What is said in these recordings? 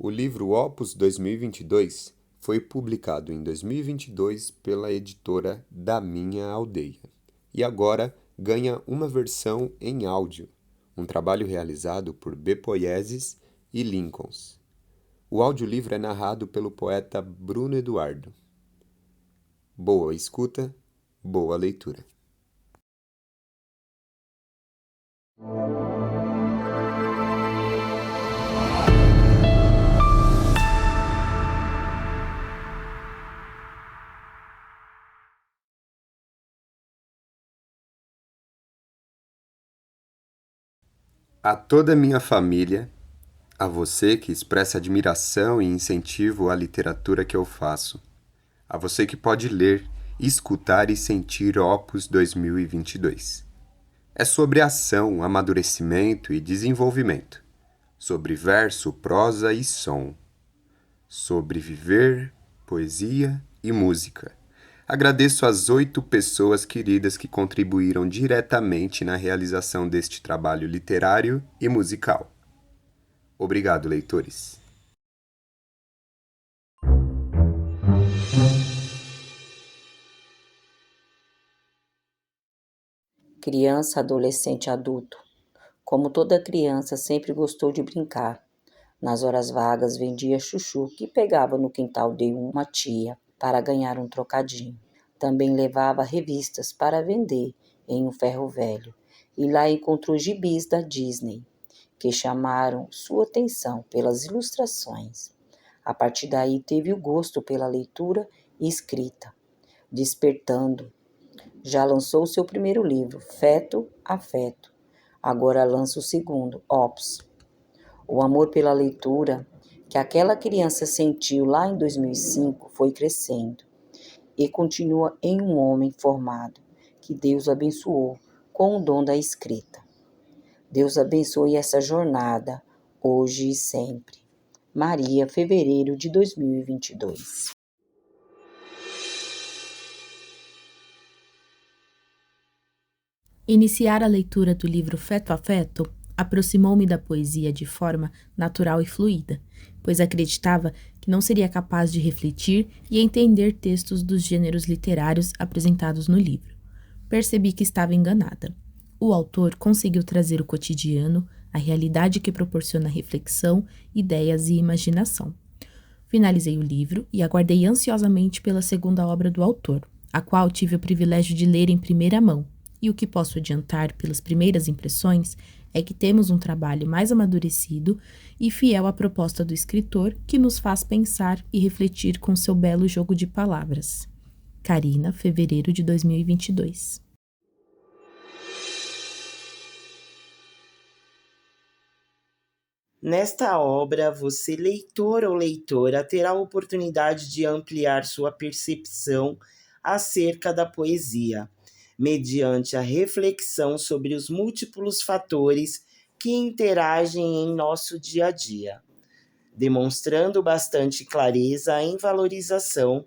O livro Opus 2022 foi publicado em 2022 pela editora Da Minha Aldeia e agora ganha uma versão em áudio, um trabalho realizado por Bepoieses e Lincolns. O audiolivro é narrado pelo poeta Bruno Eduardo. Boa escuta, boa leitura. A toda a minha família, a você que expressa admiração e incentivo à literatura que eu faço, a você que pode ler, escutar e sentir Opus 2022. É sobre ação, amadurecimento e desenvolvimento, sobre verso, prosa e som, sobre viver, poesia e música. Agradeço às 8 pessoas queridas que contribuíram diretamente na realização deste trabalho literário e musical. Obrigado, leitores. Criança, adolescente, adulto. Como toda criança, sempre gostou de brincar. Nas horas vagas, vendia chuchu que pegava no quintal de uma tia para ganhar um trocadinho. Também levava revistas para vender em um ferro velho. E lá encontrou gibis da Disney, que chamaram sua atenção pelas ilustrações. A partir daí, teve o gosto pela leitura e escrita, despertando. Já lançou seu primeiro livro, Feto Afeto. Agora lança o segundo, Opus. O amor pela leitura que aquela criança sentiu lá em 2005 foi crescendo e continua em um homem formado, que Deus abençoou com o dom da escrita. Deus abençoe essa jornada, hoje e sempre. Maria, fevereiro de 2022. Iniciar a leitura do livro Feto a Feto aproximou-me da poesia de forma natural e fluida, pois acreditava que não seria capaz de refletir e entender textos dos gêneros literários apresentados no livro. Percebi que estava enganada. O autor conseguiu trazer o cotidiano, a realidade que proporciona reflexão, ideias e imaginação. Finalizei o livro e aguardei ansiosamente pela segunda obra do autor, a qual tive o privilégio de ler em primeira mão. E o que posso adiantar pelas primeiras impressões é que temos um trabalho mais amadurecido e fiel à proposta do escritor, que nos faz pensar e refletir com seu belo jogo de palavras. Karina, fevereiro de 2022. Nesta obra, você, leitor ou leitora, terá a oportunidade de ampliar sua percepção acerca da poesia, mediante a reflexão sobre os múltiplos fatores que interagem em nosso dia a dia, demonstrando bastante clareza em valorização,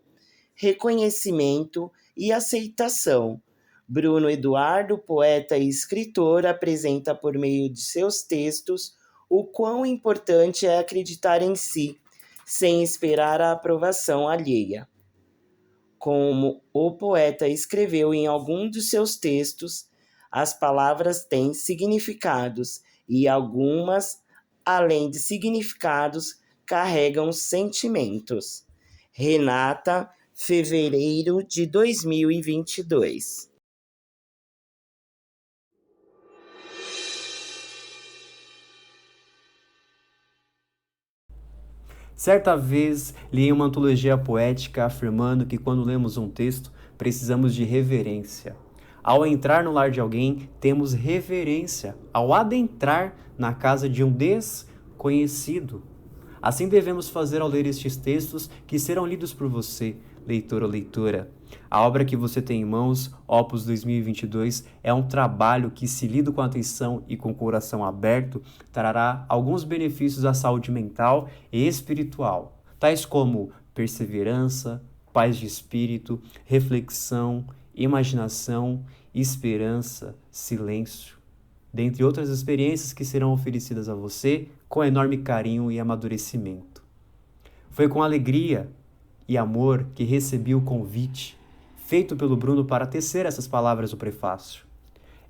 reconhecimento e aceitação. Bruno Eduardo, poeta e escritor, apresenta por meio de seus textos o quão importante é acreditar em si, sem esperar a aprovação alheia. Como o poeta escreveu em algum dos seus textos, as palavras têm significados e algumas, além de significados, carregam sentimentos. Renata, fevereiro de 2022. Certa vez, li uma antologia poética afirmando que quando lemos um texto, precisamos de reverência. Ao entrar no lar de alguém, temos reverência ao adentrar na casa de um desconhecido. Assim devemos fazer ao ler estes textos que serão lidos por você, leitor ou leitora. A obra que você tem em mãos, Opus 2022, é um trabalho que, se lido com atenção e com o coração aberto, trará alguns benefícios à saúde mental e espiritual, tais como perseverança, paz de espírito, reflexão, imaginação, esperança, silêncio, dentre outras experiências que serão oferecidas a você com enorme carinho e amadurecimento. Foi com alegria e amor que recebi o convite feito pelo Bruno para tecer essas palavras do prefácio.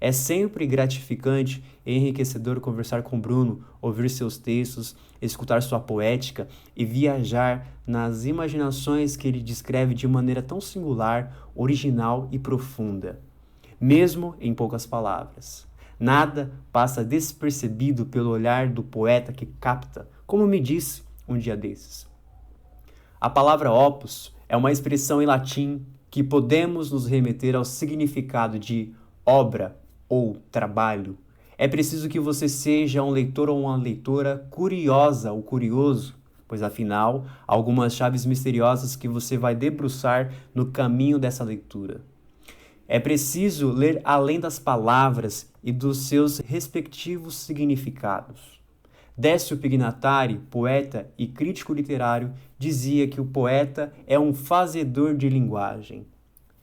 É sempre gratificante e enriquecedor conversar com Bruno, ouvir seus textos, escutar sua poética e viajar nas imaginações que ele descreve de maneira tão singular, original e profunda. Mesmo em poucas palavras. Nada passa despercebido pelo olhar do poeta que capta, como me disse um dia desses. A palavra opus é uma expressão em latim que podemos nos remeter ao significado de obra ou trabalho. É preciso que você seja um leitor ou uma leitora curiosa ou curioso, pois afinal, há algumas chaves misteriosas que você vai debruçar no caminho dessa leitura. É preciso ler além das palavras e dos seus respectivos significados. Décio Pignatari, poeta e crítico literário, dizia que o poeta é um fazedor de linguagem.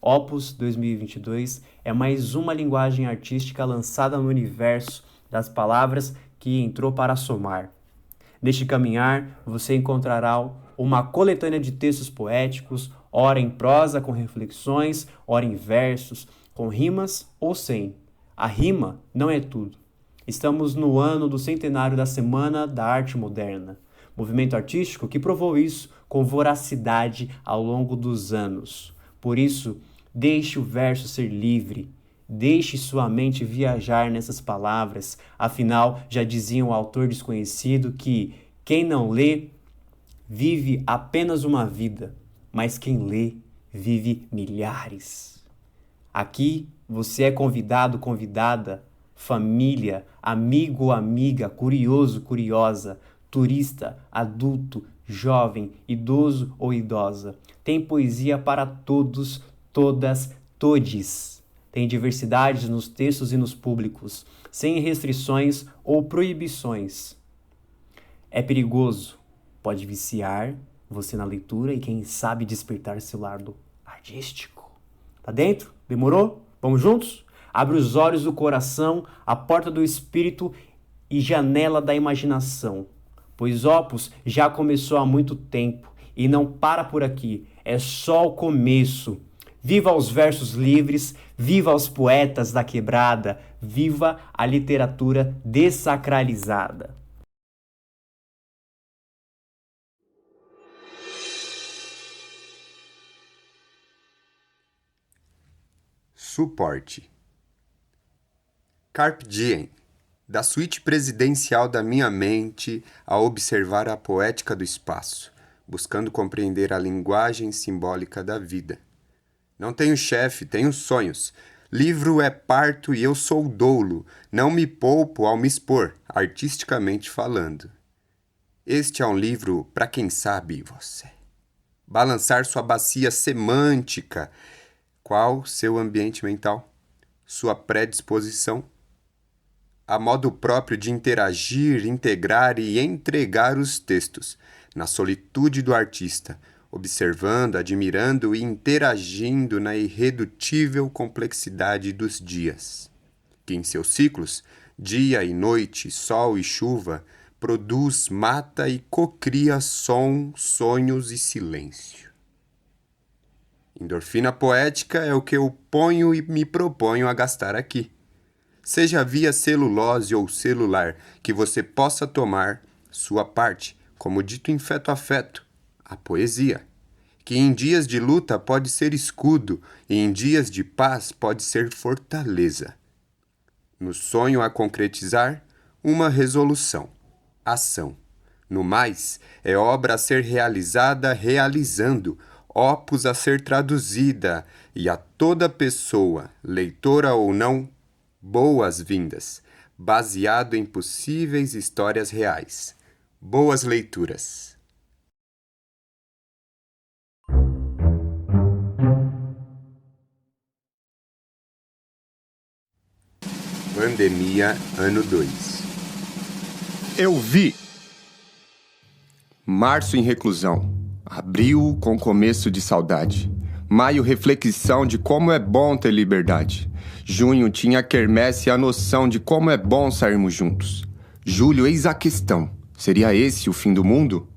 Opus 2022 é mais uma linguagem artística lançada no universo das palavras que entrou para somar. Neste caminhar, você encontrará uma coletânea de textos poéticos, ora em prosa com reflexões, ora em versos, com rimas ou sem. A rima não é tudo. Estamos no ano do centenário da Semana da Arte Moderna, movimento artístico que provou isso com voracidade ao longo dos anos. Por isso, deixe o verso ser livre, deixe sua mente viajar nessas palavras, afinal, já dizia um autor desconhecido que quem não lê vive apenas uma vida, mas quem lê vive milhares. Aqui você é convidado, convidada, família, amigo, amiga, curioso, curiosa, turista, adulto, jovem, idoso ou idosa. Tem poesia para todos, todas, todes. Tem diversidade nos textos e nos públicos, sem restrições ou proibições. É perigoso, pode viciar você na leitura e quem sabe despertar seu lado artístico. Tá dentro? Demorou? Vamos juntos? Abre os olhos do coração, a porta do espírito e janela da imaginação. Pois Opus já começou há muito tempo e não para por aqui, é só o começo. Viva os versos livres, viva os poetas da quebrada, viva a literatura dessacralizada. Suporte. Carpe diem. Da suíte presidencial da minha mente a observar a poética do espaço, buscando compreender a linguagem simbólica da vida. Não tenho chefe, tenho sonhos. Livro é parto e eu sou doulo. Não me poupo ao me expor, artisticamente falando. Este é um livro para quem sabe você. Balançar sua bacia semântica. Qual seu ambiente mental? Sua predisposição? A modo próprio de interagir, integrar e entregar os textos, na solitude do artista, observando, admirando e interagindo na irredutível complexidade dos dias, que em seus ciclos, dia e noite, sol e chuva, produz, mata e cocria som, sonhos e silêncio. Endorfina poética é o que eu ponho e me proponho a gastar aqui. Seja via celulose ou celular, que você possa tomar sua parte, como dito em Feto a Feto, a poesia, que em dias de luta pode ser escudo e em dias de paz pode ser fortaleza. No sonho a concretizar, uma resolução, ação. No mais, é obra a ser realizada realizando, opus a ser traduzida, e a toda pessoa, leitora ou não, boas-vindas, baseado em possíveis histórias reais. Boas leituras. Pandemia, ano 2. Eu vi. Março em reclusão. Abril com começo de saudade. Maio, reflexão de como é bom ter liberdade. Junho tinha a quermesse e a noção de como é bom sairmos juntos. Julho, eis a questão. Seria esse o fim do mundo?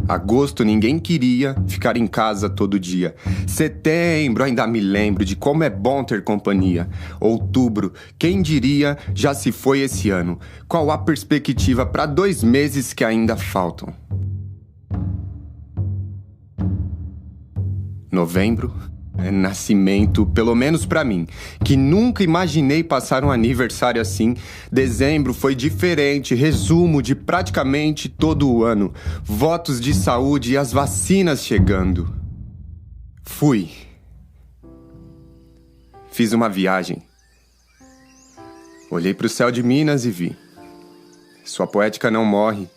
Agosto ninguém queria ficar em casa todo dia. Setembro ainda me lembro de como é bom ter companhia. Outubro, quem diria, já se foi esse ano. Qual a perspectiva para 2 meses que ainda faltam? Novembro é nascimento, pelo menos pra mim, que nunca imaginei passar um aniversário assim. Dezembro foi diferente, resumo de praticamente todo o ano. Votos de saúde e as vacinas chegando. Fui. Fiz uma viagem. Olhei pro céu de Minas e vi. Sua poética não morre.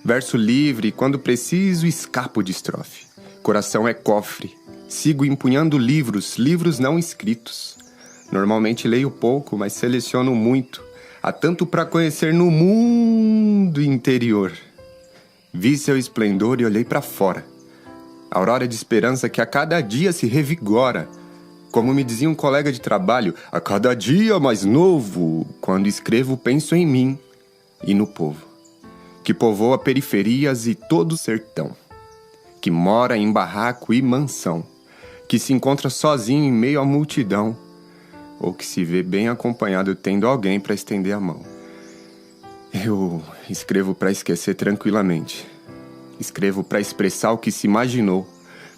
Verso livre, quando preciso, escapo de estrofe. Coração é cofre. Sigo empunhando livros não escritos. Normalmente leio pouco, mas seleciono muito. Há tanto para conhecer no mundo interior. Vi seu esplendor e olhei para fora. Aurora de esperança que a cada dia se revigora. Como me dizia um colega de trabalho, a cada dia mais novo. Quando escrevo, penso em mim e no povo, que povoa periferias e todo o sertão, que mora em barraco e mansão, que se encontra sozinho em meio à multidão, ou que se vê bem acompanhado tendo alguém para estender a mão. Eu escrevo para esquecer tranquilamente. Escrevo para expressar o que se imaginou.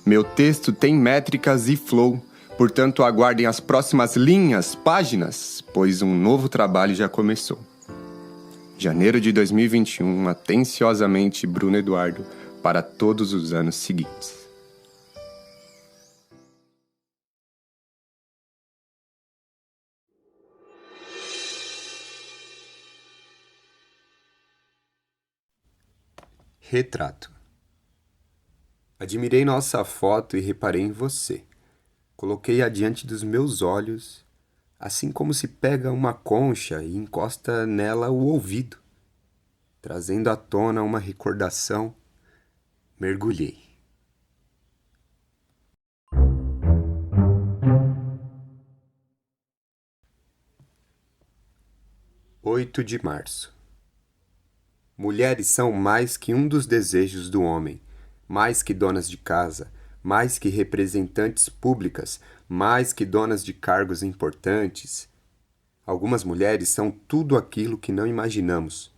Meu texto tem métricas e flow, portanto aguardem as próximas linhas, páginas, pois um novo trabalho já começou. Janeiro de 2021, atenciosamente Bruno Eduardo, para todos os anos seguintes. Retrato. Admirei nossa foto e reparei em você. Coloquei-a diante dos meus olhos, assim como se pega uma concha e encosta nela o ouvido. Trazendo à tona uma recordação, mergulhei. (8 de março) Mulheres são mais que um dos desejos do homem, mais que donas de casa, mais que representantes públicas, mais que donas de cargos importantes. Algumas mulheres são tudo aquilo que não imaginamos.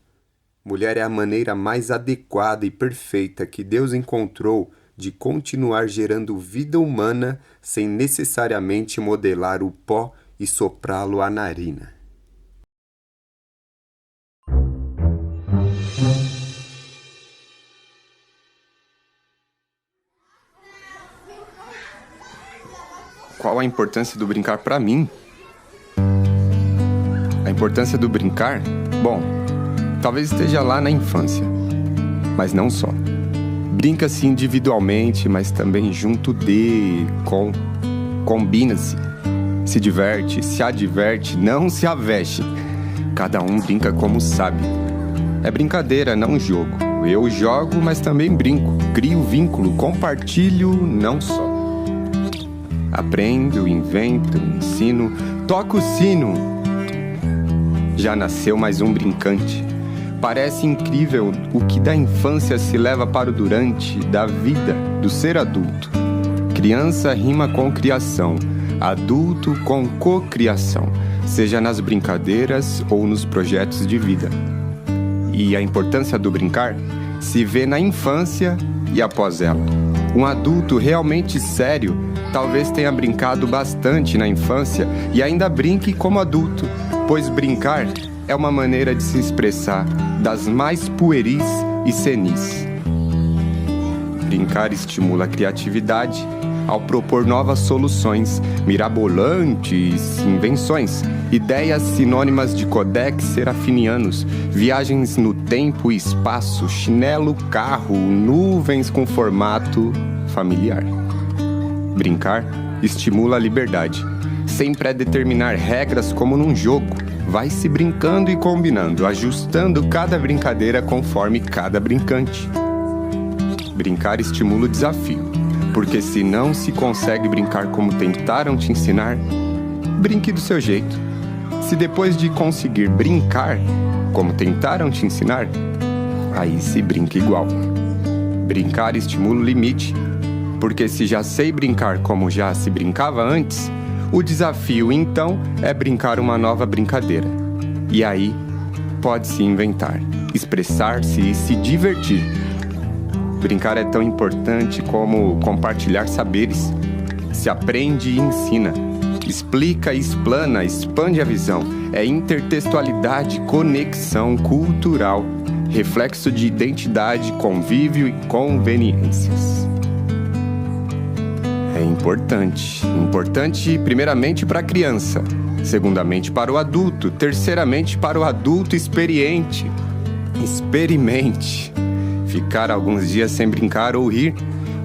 Mulher é a maneira mais adequada e perfeita que Deus encontrou de continuar gerando vida humana sem necessariamente modelar o pó e soprá-lo à narina. Qual a importância do brincar para mim? A importância do brincar? Bom, talvez esteja lá na infância, mas não só. Brinca-se individualmente, mas também junto de, com. Combina-se, se diverte, se adverte, não se aveste. Cada um brinca como sabe. É brincadeira, não jogo. Eu jogo, mas também brinco. Crio vínculo, compartilho, não só. Aprendo, invento, ensino, toco o sino. Já nasceu mais um brincante. Parece incrível o que da infância se leva para o durante da vida do ser adulto. Criança rima com criação, adulto com cocriação, seja nas brincadeiras ou nos projetos de vida. E a importância do brincar se vê na infância e após ela. Um adulto realmente sério talvez tenha brincado bastante na infância e ainda brinque como adulto, pois brincar é uma maneira de se expressar das mais pueris e senis. Brincar estimula a criatividade ao propor novas soluções, mirabolantes invenções, ideias sinônimas de codex serafinianos, viagens no tempo e espaço, chinelo, carro, nuvens com formato familiar. Brincar estimula a liberdade, sem pré-determinar regras como num jogo. Vai se brincando e combinando, ajustando cada brincadeira conforme cada brincante. Brincar estimula o desafio, porque se não se consegue brincar como tentaram te ensinar, brinque do seu jeito. Se depois de conseguir brincar como tentaram te ensinar, aí se brinca igual. Brincar estimula o limite, porque se já sei brincar como já se brincava antes, o desafio então é brincar uma nova brincadeira. E aí pode-se inventar, expressar-se e se divertir. Brincar é tão importante como compartilhar saberes. Se aprende e ensina. Explica e explana, expande a visão. É intertextualidade, conexão cultural, reflexo de identidade, convívio e conveniências. É importante. Importante primeiramente para a criança, segundamente para o adulto, terceiramente para o adulto experiente. Experimente. Ficar alguns dias sem brincar ou rir,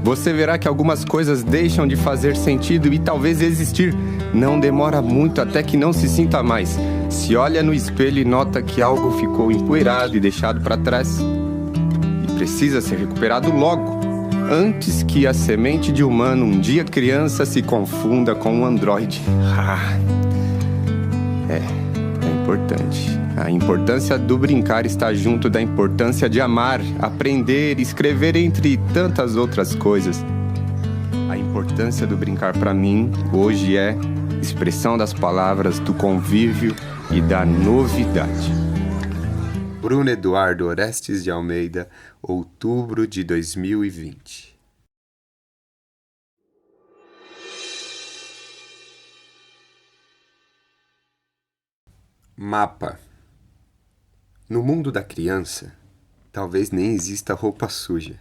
você verá que algumas coisas deixam de fazer sentido e talvez existir. Não demora muito até que não se sinta mais. Se olha no espelho e nota que algo ficou empoeirado e deixado para trás. E precisa ser recuperado logo, antes que a semente de humano um dia criança se confunda com um androide. É importante. A importância do brincar está junto da importância de amar, aprender, escrever, entre tantas outras coisas. A importância do brincar para mim hoje é expressão das palavras, do convívio e da novidade. Bruno Eduardo Orestes de Almeida, outubro de 2020. Mapa. No mundo da criança, talvez nem exista roupa suja,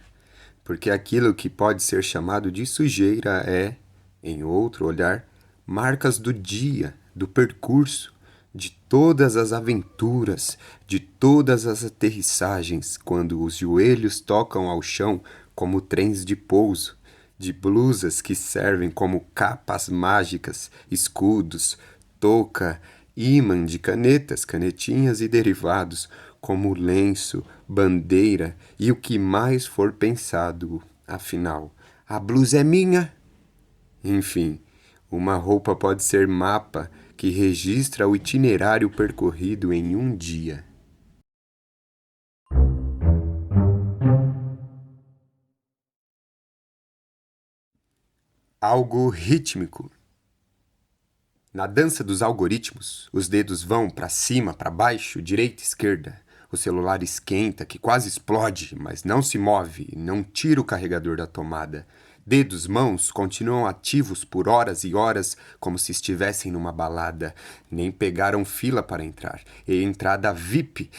porque aquilo que pode ser chamado de sujeira é, em outro olhar, marcas do dia, do percurso, de todas as aventuras, de todas as aterrissagens, quando os joelhos tocam ao chão como trens de pouso, de blusas que servem como capas mágicas, escudos, touca, ímã de canetas, canetinhas e derivados, como lenço, bandeira e o que mais for pensado. Afinal, a blusa é minha. Enfim, uma roupa pode ser mapa que registra o itinerário percorrido em um dia. Algo rítmico. Na dança dos algoritmos, os dedos vão para cima, para baixo, direita, esquerda. O celular esquenta, que quase explode, mas não se move, não tira o carregador da tomada. Dedos, mãos continuam ativos por horas e horas, como se estivessem numa balada. Nem pegaram fila para entrar. E entrada VIP.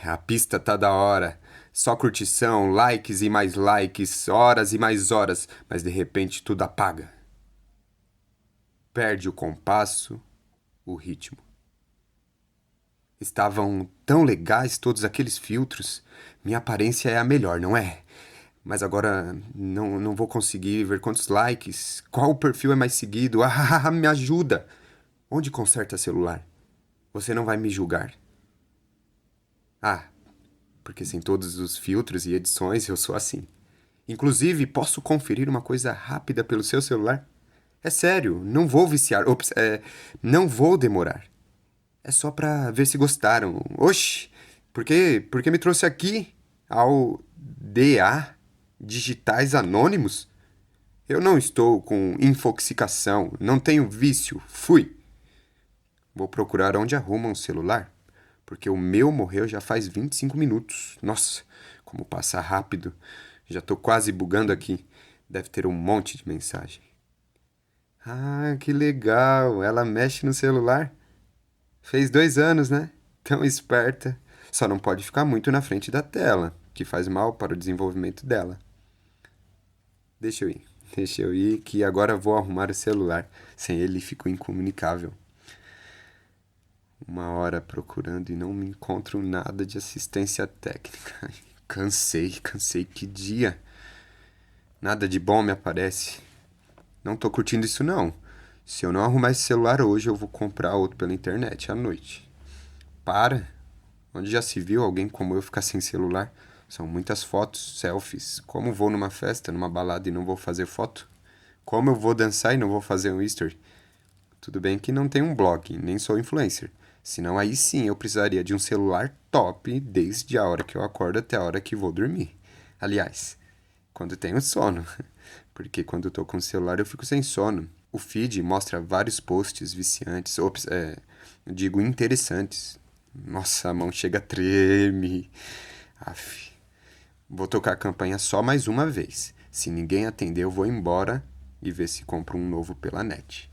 A pista tá da hora. Só curtição, likes e mais likes, horas e mais horas, mas de repente tudo apaga. Perde o compasso, o ritmo. Estavam tão legais todos aqueles filtros. Minha aparência é a melhor, não é? Mas agora não vou conseguir ver quantos likes. Qual perfil é mais seguido? Me ajuda! Onde conserta celular? Você não vai me julgar. Porque sem todos os filtros e edições eu sou assim. Inclusive, posso conferir uma coisa rápida pelo seu celular? É sério, não vou viciar. Não vou demorar. É só pra ver se gostaram. Oxi, por que me trouxe aqui ao DA, Digitais Anônimos? Eu não estou com infoxicação, não tenho vício, fui. Vou procurar onde arruma um celular, porque o meu morreu já faz 25 minutos. Nossa, como passa rápido. Já tô quase bugando aqui. Deve ter um monte de mensagem. Que legal, ela mexe no celular. Fez 2 anos, né? Tão esperta. Só não pode ficar muito na frente da tela, que faz mal para o desenvolvimento dela. Deixa eu ir, que agora vou arrumar o celular. Sem ele fico incomunicável. 1 hora procurando e não me encontro nada de assistência técnica. Cansei, que dia. Nada de bom me aparece. Não tô curtindo isso não. Se eu não arrumar esse celular hoje, eu vou comprar outro pela internet à noite. Para! Onde já se viu alguém como eu ficar sem celular? São muitas fotos, selfies. Como vou numa festa, numa balada e não vou fazer foto? Como eu vou dançar e não vou fazer um history? Tudo bem que não tenho um blog, nem sou influencer. Senão aí sim eu precisaria de um celular top desde a hora que eu acordo até a hora que vou dormir. Aliás, quando tenho sono, porque quando eu tô com o celular eu fico sem sono. O feed mostra vários posts viciantes, eu digo interessantes. Nossa, a mão chega, treme. Aff. Vou tocar a campanha só mais uma vez. Se ninguém atender, eu vou embora e ver se compro um novo pela net.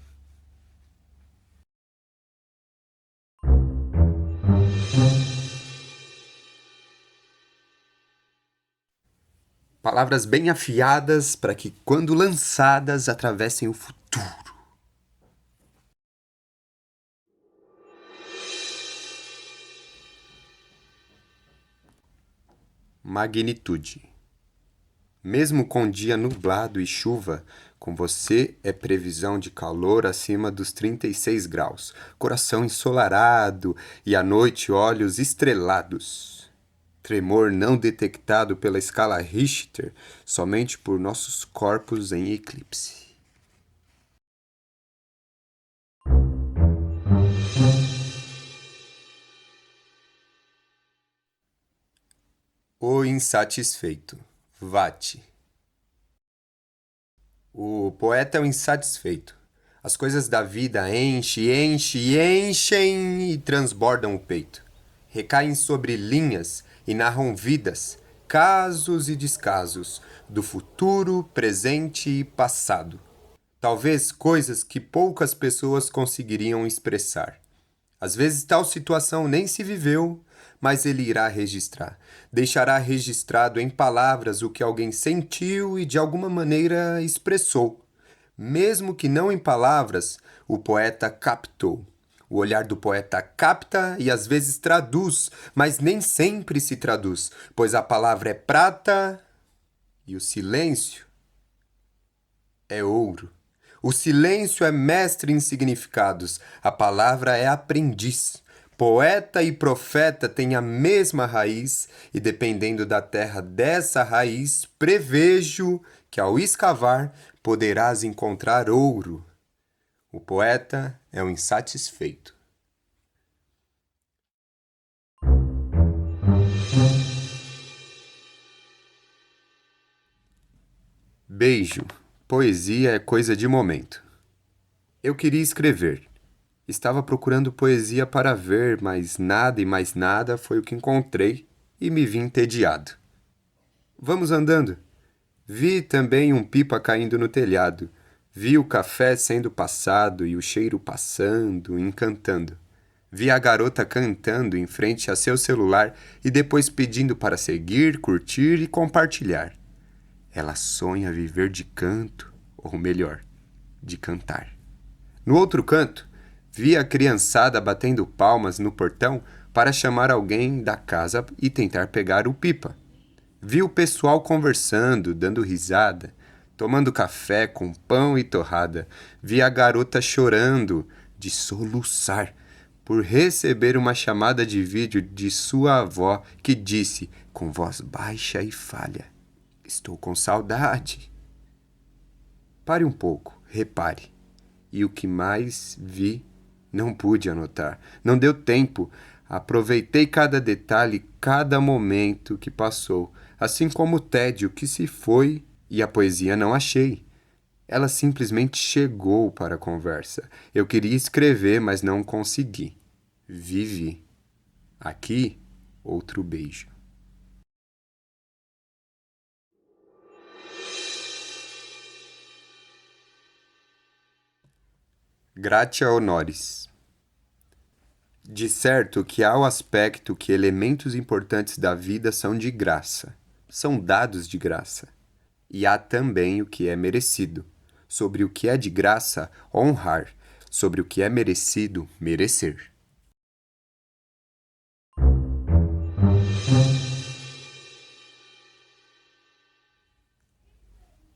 Palavras bem afiadas para que, quando lançadas, atravessem o futuro. Magnitude. Mesmo com dia nublado e chuva, com você é previsão de calor acima dos 36 graus, coração ensolarado e à noite olhos estrelados. Tremor não detectado pela escala Richter, somente por nossos corpos em eclipse. O insatisfeito. Vate. O poeta é o insatisfeito. As coisas da vida enchem e transbordam o peito. Recaem sobre linhas e narram vidas, casos e descasos, do futuro, presente e passado. Talvez coisas que poucas pessoas conseguiriam expressar. Às vezes tal situação nem se viveu, mas ele irá registrar. Deixará registrado em palavras o que alguém sentiu e de alguma maneira expressou. Mesmo que não em palavras, o poeta captou. O olhar do poeta capta e às vezes traduz, mas nem sempre se traduz, pois a palavra é prata e o silêncio é ouro. O silêncio é mestre em significados, a palavra é aprendiz. Poeta e profeta têm a mesma raiz, e dependendo da terra dessa raiz, prevejo que ao escavar poderás encontrar ouro. O poeta é o insatisfeito. Beijo. Poesia é coisa de momento. Eu queria escrever. Estava procurando poesia para ver, mas nada e mais nada foi o que encontrei e me vi entediado. Vamos andando. Vi também um pipa caindo no telhado. Vi o café sendo passado e o cheiro passando, encantando. Vi a garota cantando em frente a seu celular e depois pedindo para seguir, curtir e compartilhar. Ela sonha viver de canto, ou melhor, de cantar. No outro canto, vi a criançada batendo palmas no portão para chamar alguém da casa e tentar pegar o pipa. Vi o pessoal conversando, dando risada, tomando café com pão e torrada. Vi a garota chorando de soluçar por receber uma chamada de vídeo de sua avó que disse, com voz baixa e falha, estou com saudade. Pare um pouco, repare. E o que mais vi, não pude anotar. Não deu tempo. Aproveitei cada detalhe, cada momento que passou, assim como o tédio que se foi e a poesia não achei. Ela simplesmente chegou para a conversa. Eu queria escrever, mas não consegui. Vivi. Aqui, outro beijo. Gratia honoris. De certo que há o aspecto que elementos importantes da vida são de graça, são dados de graça. E há também o que é merecido. Sobre o que é de graça, honrar. Sobre o que é merecido, merecer.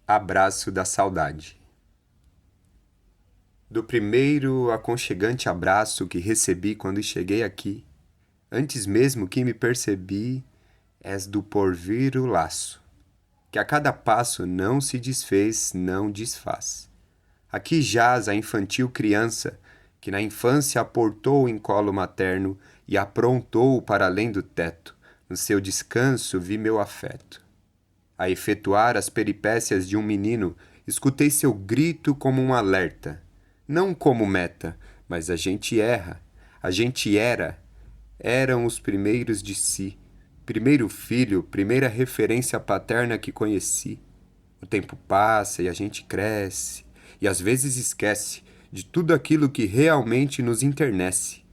Abraço da saudade. Do primeiro aconchegante abraço que recebi quando cheguei aqui, antes mesmo que me percebi, és do porvir o laço, que a cada passo não se desfez, não desfaz. Aqui jaz a infantil criança, que na infância aportou em colo materno e aprontou para além do teto. No seu descanso vi meu afeto. A efetuar as peripécias de um menino, escutei seu grito como um alerta. Não como meta, mas a gente erra. A gente eram os primeiros de si. Primeiro filho, primeira referência paterna que conheci. O tempo passa e a gente cresce, e às vezes esquece de tudo aquilo que realmente nos internece.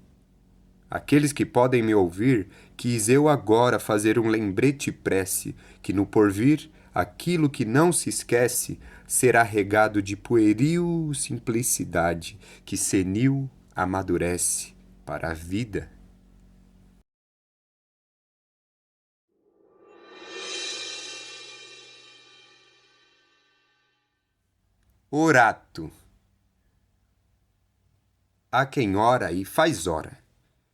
Aqueles que podem me ouvir, quis eu agora fazer um lembrete prece, que no porvir, aquilo que não se esquece, será regado de pueril simplicidade, que senil amadurece para a vida. Orato. Há quem ora e faz hora.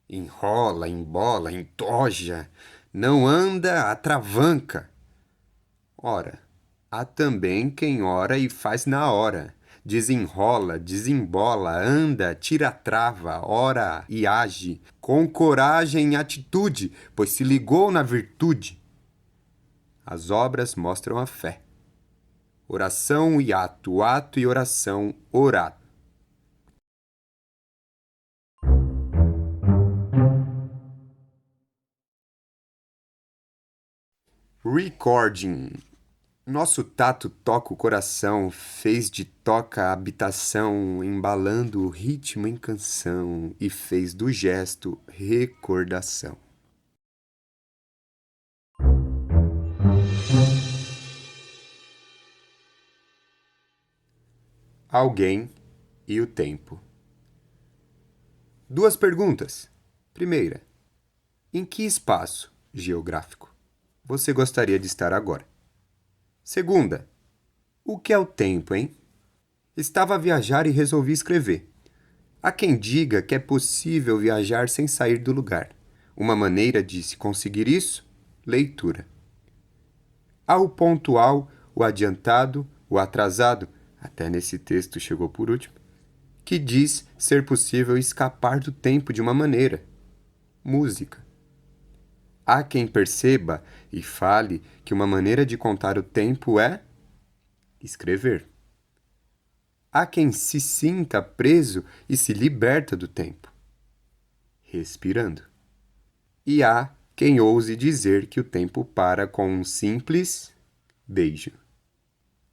Enrola, embola, entoja, não anda, atravanca. Ora, há também quem ora e faz na hora. Desenrola, desembola, anda, tira a trava, ora e age, com coragem e atitude, pois se ligou na virtude. As obras mostram a fé. Oração e ato e oração, orato. Recording. Nosso tato toca o coração, fez de toca a habitação, embalando o ritmo em canção e fez do gesto recordação. Alguém e o tempo. 2 perguntas. Primeira, em que espaço geográfico você gostaria de estar agora? Segunda, o que é o tempo, hein? Estava a viajar e resolvi escrever. Há quem diga que é possível viajar sem sair do lugar. Uma maneira de se conseguir isso? Leitura. Há o pontual, o adiantado, o atrasado, até nesse texto chegou por último, que diz ser possível escapar do tempo de uma maneira. Música. Há quem perceba e fale que uma maneira de contar o tempo é escrever. Há quem se sinta preso e se liberta do tempo, respirando. E há quem ouse dizer que o tempo para com um simples beijo.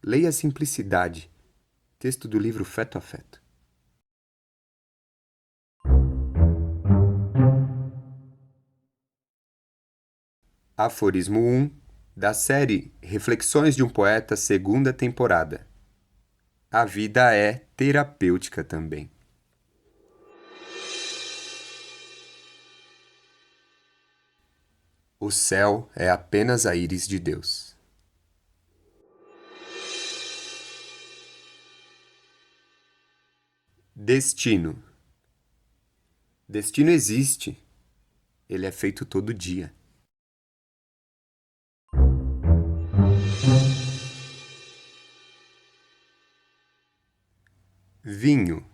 Leia Simplicidade, texto do livro Feto a Feto. Aforismo 1, da série Reflexões de um Poeta, segunda temporada. A vida é terapêutica também. O céu é apenas a íris de Deus. Destino. Destino existe. Ele é feito todo dia. Vinho.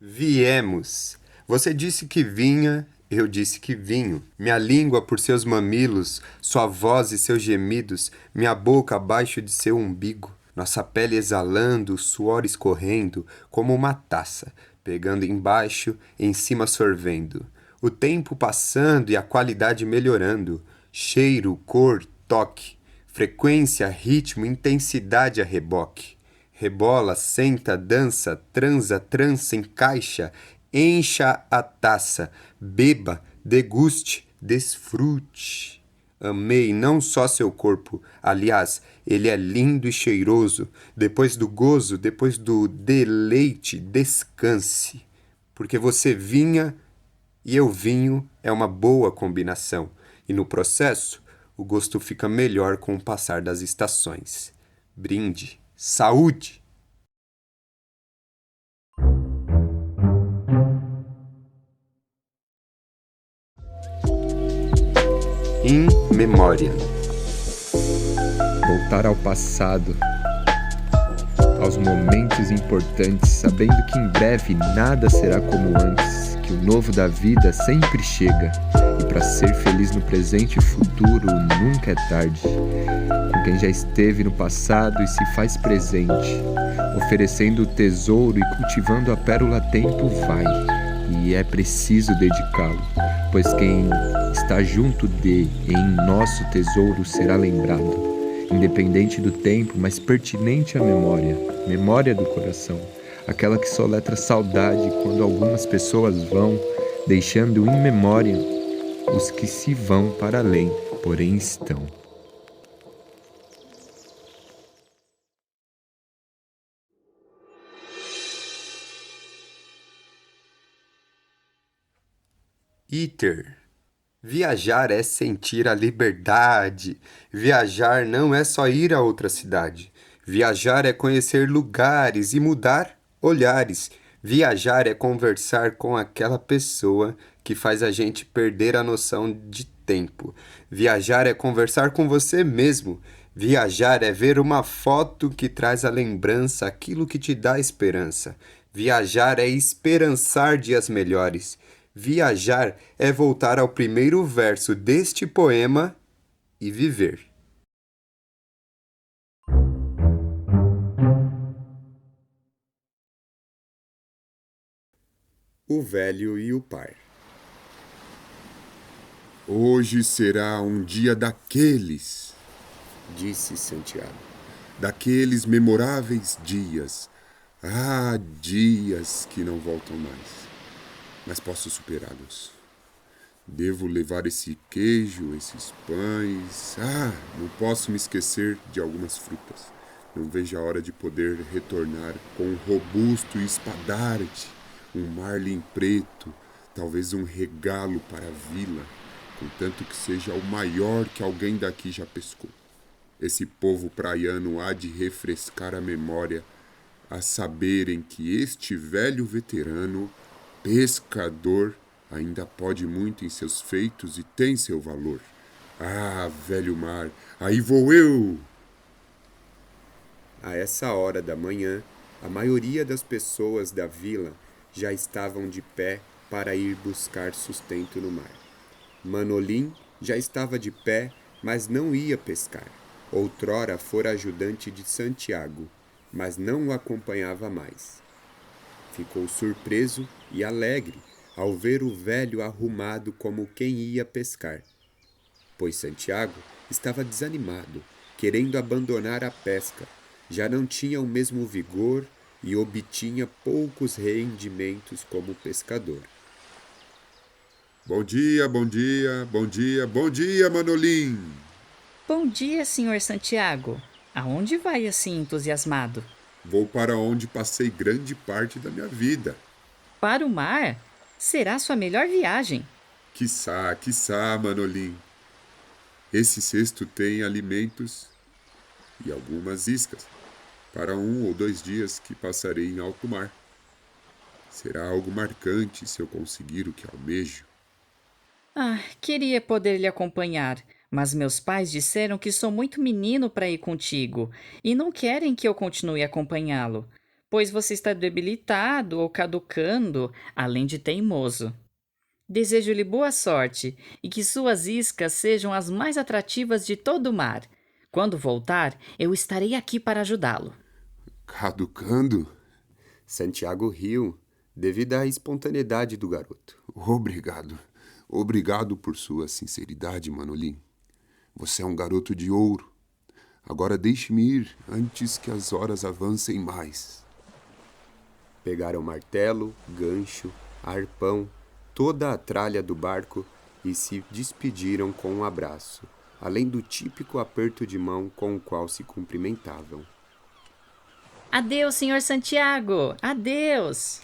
Viemos. Você disse que vinha, eu disse que vinho. Minha língua por seus mamilos, sua voz e seus gemidos, minha boca abaixo de seu umbigo, nossa pele exalando, suor escorrendo, como uma taça, pegando embaixo, em cima sorvendo. O tempo passando e a qualidade melhorando, cheiro, cor, toque, frequência, ritmo, intensidade a reboque. Rebola, senta, dança, transa, trança, encaixa, encha a taça, beba, deguste, desfrute. Amei não só seu corpo, aliás, ele é lindo e cheiroso. Depois do gozo, depois do deleite, descanse. Porque você vinha e eu vinho é uma boa combinação. E no processo, o gosto fica melhor com o passar das estações. Brinde. Saúde! In memória. Voltar ao passado, aos momentos importantes, sabendo que em breve nada será como antes, que o novo da vida sempre chega, e para ser feliz no presente e futuro nunca é tarde. Com quem já esteve no passado e se faz presente, oferecendo o tesouro e cultivando a pérola, tempo vai, e é preciso dedicá-lo, pois quem está junto de em nosso tesouro será lembrado, independente do tempo, mas pertinente à memória do coração, aquela que soletra saudade quando algumas pessoas vão, deixando em memória os que se vão para além, porém estão. Iter. Viajar é sentir a liberdade. Viajar não é só ir a outra cidade. Viajar é conhecer lugares e mudar olhares. Viajar é conversar com aquela pessoa que faz a gente perder a noção de tempo. Viajar é conversar com você mesmo. Viajar é ver uma foto que traz a lembrança, aquilo que te dá esperança. Viajar é esperançar dias melhores. Viajar é voltar ao primeiro verso deste poema e viver. O velho e o par. Hoje será um dia daqueles, Disse Santiago. daqueles memoráveis dias. Ah, dias que não voltam mais. Mas posso superá-los. Devo levar esse queijo, esses pães. Ah, não posso me esquecer de algumas frutas. Não vejo a hora de poder retornar com um robusto espadarte, um marlim preto, talvez um regalo para a vila, contanto que seja o maior que alguém daqui já pescou. Esse povo praiano há de refrescar a memória, a saberem que este velho veterano, pescador, ainda pode muito em seus feitos e tem seu valor. Ah, velho mar, aí vou eu! A essa hora da manhã, a maioria das pessoas da vila já estavam de pé para ir buscar sustento no mar. Manolim já estava de pé, mas não ia pescar. Outrora fora ajudante de Santiago, mas não o acompanhava mais. Ficou surpreso e alegre ao ver o velho arrumado como quem ia pescar, pois Santiago estava desanimado, querendo abandonar a pesca, já não tinha o mesmo vigor e obtinha poucos rendimentos como pescador. Bom dia, bom dia, bom dia, bom dia, Manolim! Bom dia, senhor Santiago. Aonde vai assim entusiasmado? Vou para onde passei grande parte da minha vida. Para o mar? Será sua melhor viagem. Quiçá, Manolim. Esse cesto tem alimentos e algumas iscas para 1 ou 2 dias que passarei em alto mar. Será algo marcante se eu conseguir o que almejo. Queria poder lhe acompanhar, mas meus pais disseram que sou muito menino para ir contigo e não querem que eu continue a acompanhá-lo, pois você está debilitado ou caducando, além de teimoso. Desejo-lhe boa sorte e que suas iscas sejam as mais atrativas de todo o mar. Quando voltar, eu estarei aqui para ajudá-lo. Caducando? Santiago riu, devido à espontaneidade do garoto. Obrigado. Obrigado por sua sinceridade, Manolim. Você é um garoto de ouro. Agora deixe-me ir antes que as horas avancem mais. Pegaram martelo, gancho, arpão, toda a tralha do barco e se despediram com um abraço, além do típico aperto de mão com o qual se cumprimentavam. Adeus, senhor Santiago! Adeus!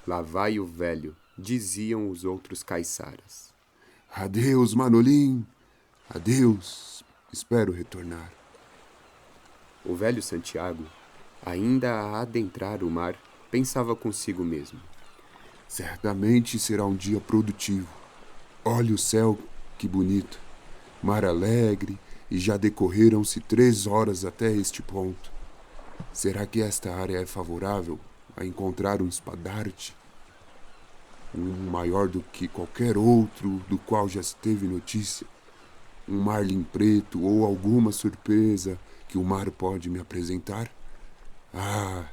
Lá vai o velho, diziam os outros caiçaras. Adeus, Manolim. Adeus. Espero retornar. O velho Santiago, ainda a adentrar o mar, pensava consigo mesmo. Certamente será um dia produtivo. Olhe o céu, que bonito. Mar alegre, e já decorreram-se 3 horas até este ponto. Será que esta área é favorável a encontrar um espadarte? Um maior do que qualquer outro do qual já se teve notícia? Um marlim preto ou alguma surpresa que o mar pode me apresentar? Ah,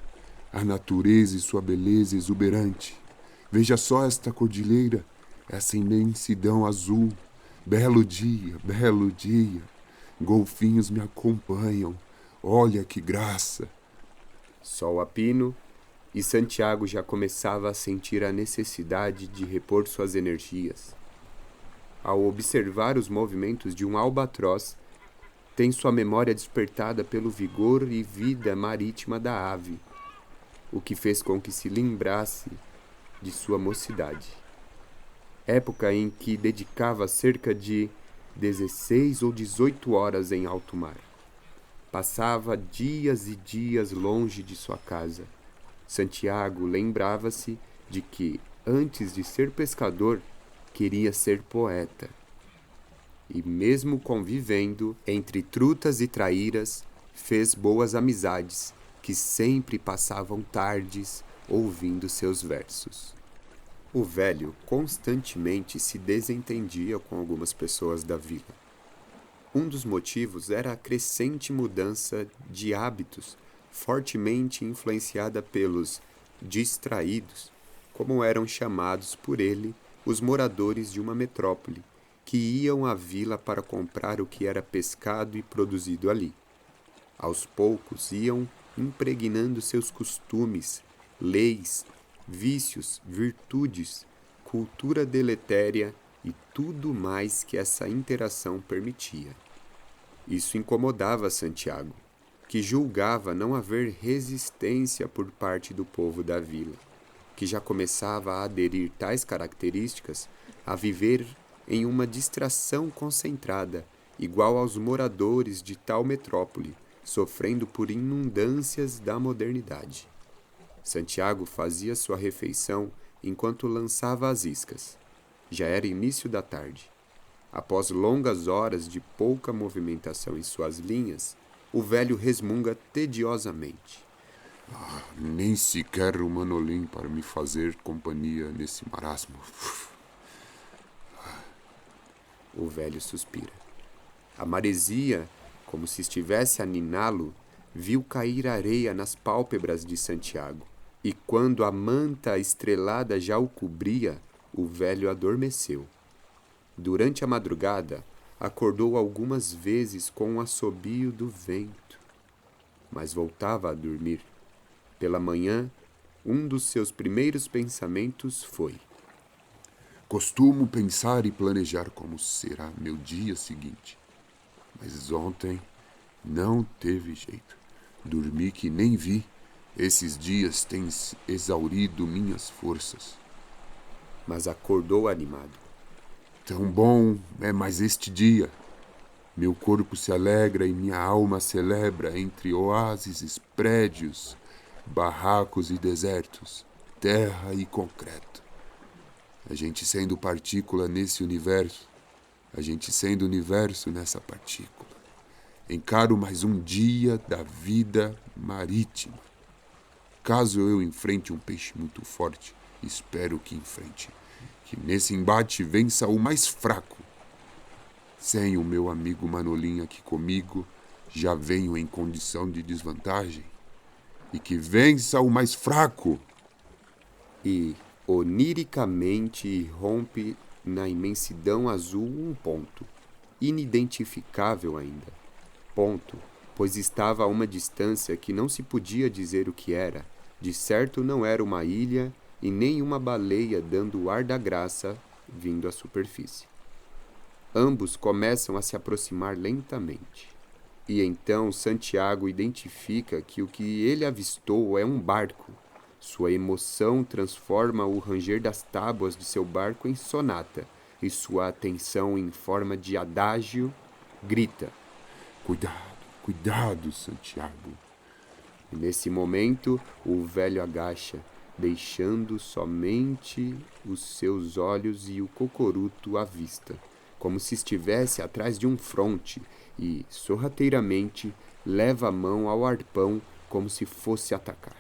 a natureza e sua beleza exuberante. Veja só esta cordilheira, essa imensidão azul. Belo dia, belo dia. Golfinhos me acompanham. Olha que graça. Sol a pino, e Santiago já começava a sentir a necessidade de repor suas energias. Ao observar os movimentos de um albatroz, tem sua memória despertada pelo vigor e vida marítima da ave, o que fez com que se lembrasse de sua mocidade, época em que dedicava cerca de 16 ou 18 horas em alto mar. Passava dias e dias longe de sua casa. Santiago lembrava-se de que, antes de ser pescador, queria ser poeta. E mesmo convivendo entre trutas e traíras, fez boas amizades, que sempre passavam tardes ouvindo seus versos. O velho constantemente se desentendia com algumas pessoas da vila. Um dos motivos era a crescente mudança de hábitos, fortemente influenciada pelos distraídos, como eram chamados por ele os moradores de uma metrópole, que iam à vila para comprar o que era pescado e produzido ali. Aos poucos iam impregnando seus costumes, leis, vícios, virtudes, cultura deletéria e tudo mais que essa interação permitia. Isso incomodava Santiago, que julgava não haver resistência por parte do povo da vila, que já começava a aderir tais características a viver em uma distração concentrada, igual aos moradores de tal metrópole, sofrendo por inundâncias da modernidade. Santiago fazia sua refeição enquanto lançava as iscas. Já era início da tarde. Após longas horas de pouca movimentação em suas linhas, o velho resmunga tediosamente. Nem sequer o Manolim para me fazer companhia nesse marasmo. O velho suspira. A maresia, como se estivesse a niná-lo, viu cair areia nas pálpebras de Santiago, e quando a manta estrelada já o cobria, o velho adormeceu. Durante a madrugada, acordou algumas vezes com o assobio do vento, mas voltava a dormir. Pela manhã, um dos seus primeiros pensamentos foi: costumo pensar e planejar como será meu dia seguinte. Mas ontem não teve jeito. Dormi que nem vi. Esses dias têm exaurido minhas forças. Mas acordou animado. Tão bom é mais este dia. Meu corpo se alegra e minha alma celebra entre oásis, prédios, barracos e desertos, terra e concreto. A gente sendo partícula nesse universo, a gente sendo universo nessa partícula. Encaro mais um dia da vida marítima. Caso eu enfrente um peixe muito forte, espero que enfrente, que nesse embate vença o mais fraco. Sem o meu amigo Manolim aqui comigo, já venho em condição de desvantagem. E que vença o mais fraco. E oniricamente irrompe na imensidão azul um ponto, inidentificável ainda. Ponto, pois estava a uma distância que não se podia dizer o que era. De certo não era uma ilha e nem uma baleia dando o ar da graça vindo à superfície. Ambos começam a se aproximar lentamente. E então Santiago identifica que o que ele avistou é um barco. Sua emoção transforma o ranger das tábuas de seu barco em sonata, e sua atenção em forma de adágio grita: Cuidado, cuidado, Santiago. E nesse momento, o velho agacha, deixando somente os seus olhos e o cocoruto à vista, como se estivesse atrás de um fronte, e, sorrateiramente, leva a mão ao arpão como se fosse atacar.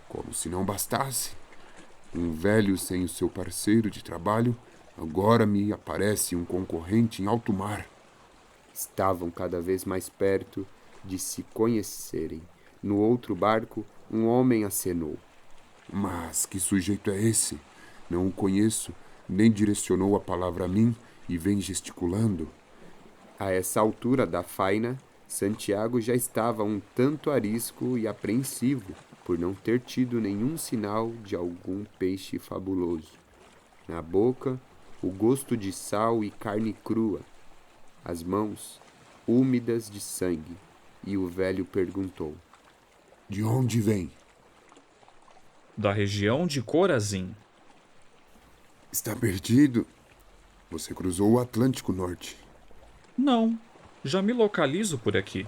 Como se não bastasse, um velho sem o seu parceiro de trabalho, agora me aparece um concorrente em alto mar, Estavam cada vez mais perto de se conhecerem. No outro barco, um homem acenou. Mas que sujeito é esse? Não o conheço, nem direcionou a palavra a mim e vem gesticulando. A essa altura da faina, Santiago já estava um tanto arisco e apreensivo por não ter tido nenhum sinal de algum peixe fabuloso. Na boca, o gosto de sal e carne crua, as mãos úmidas de sangue, e o velho perguntou: De onde vem? Da região de Corazim. Está perdido? Você cruzou o Atlântico Norte. Não, já me localizo por aqui.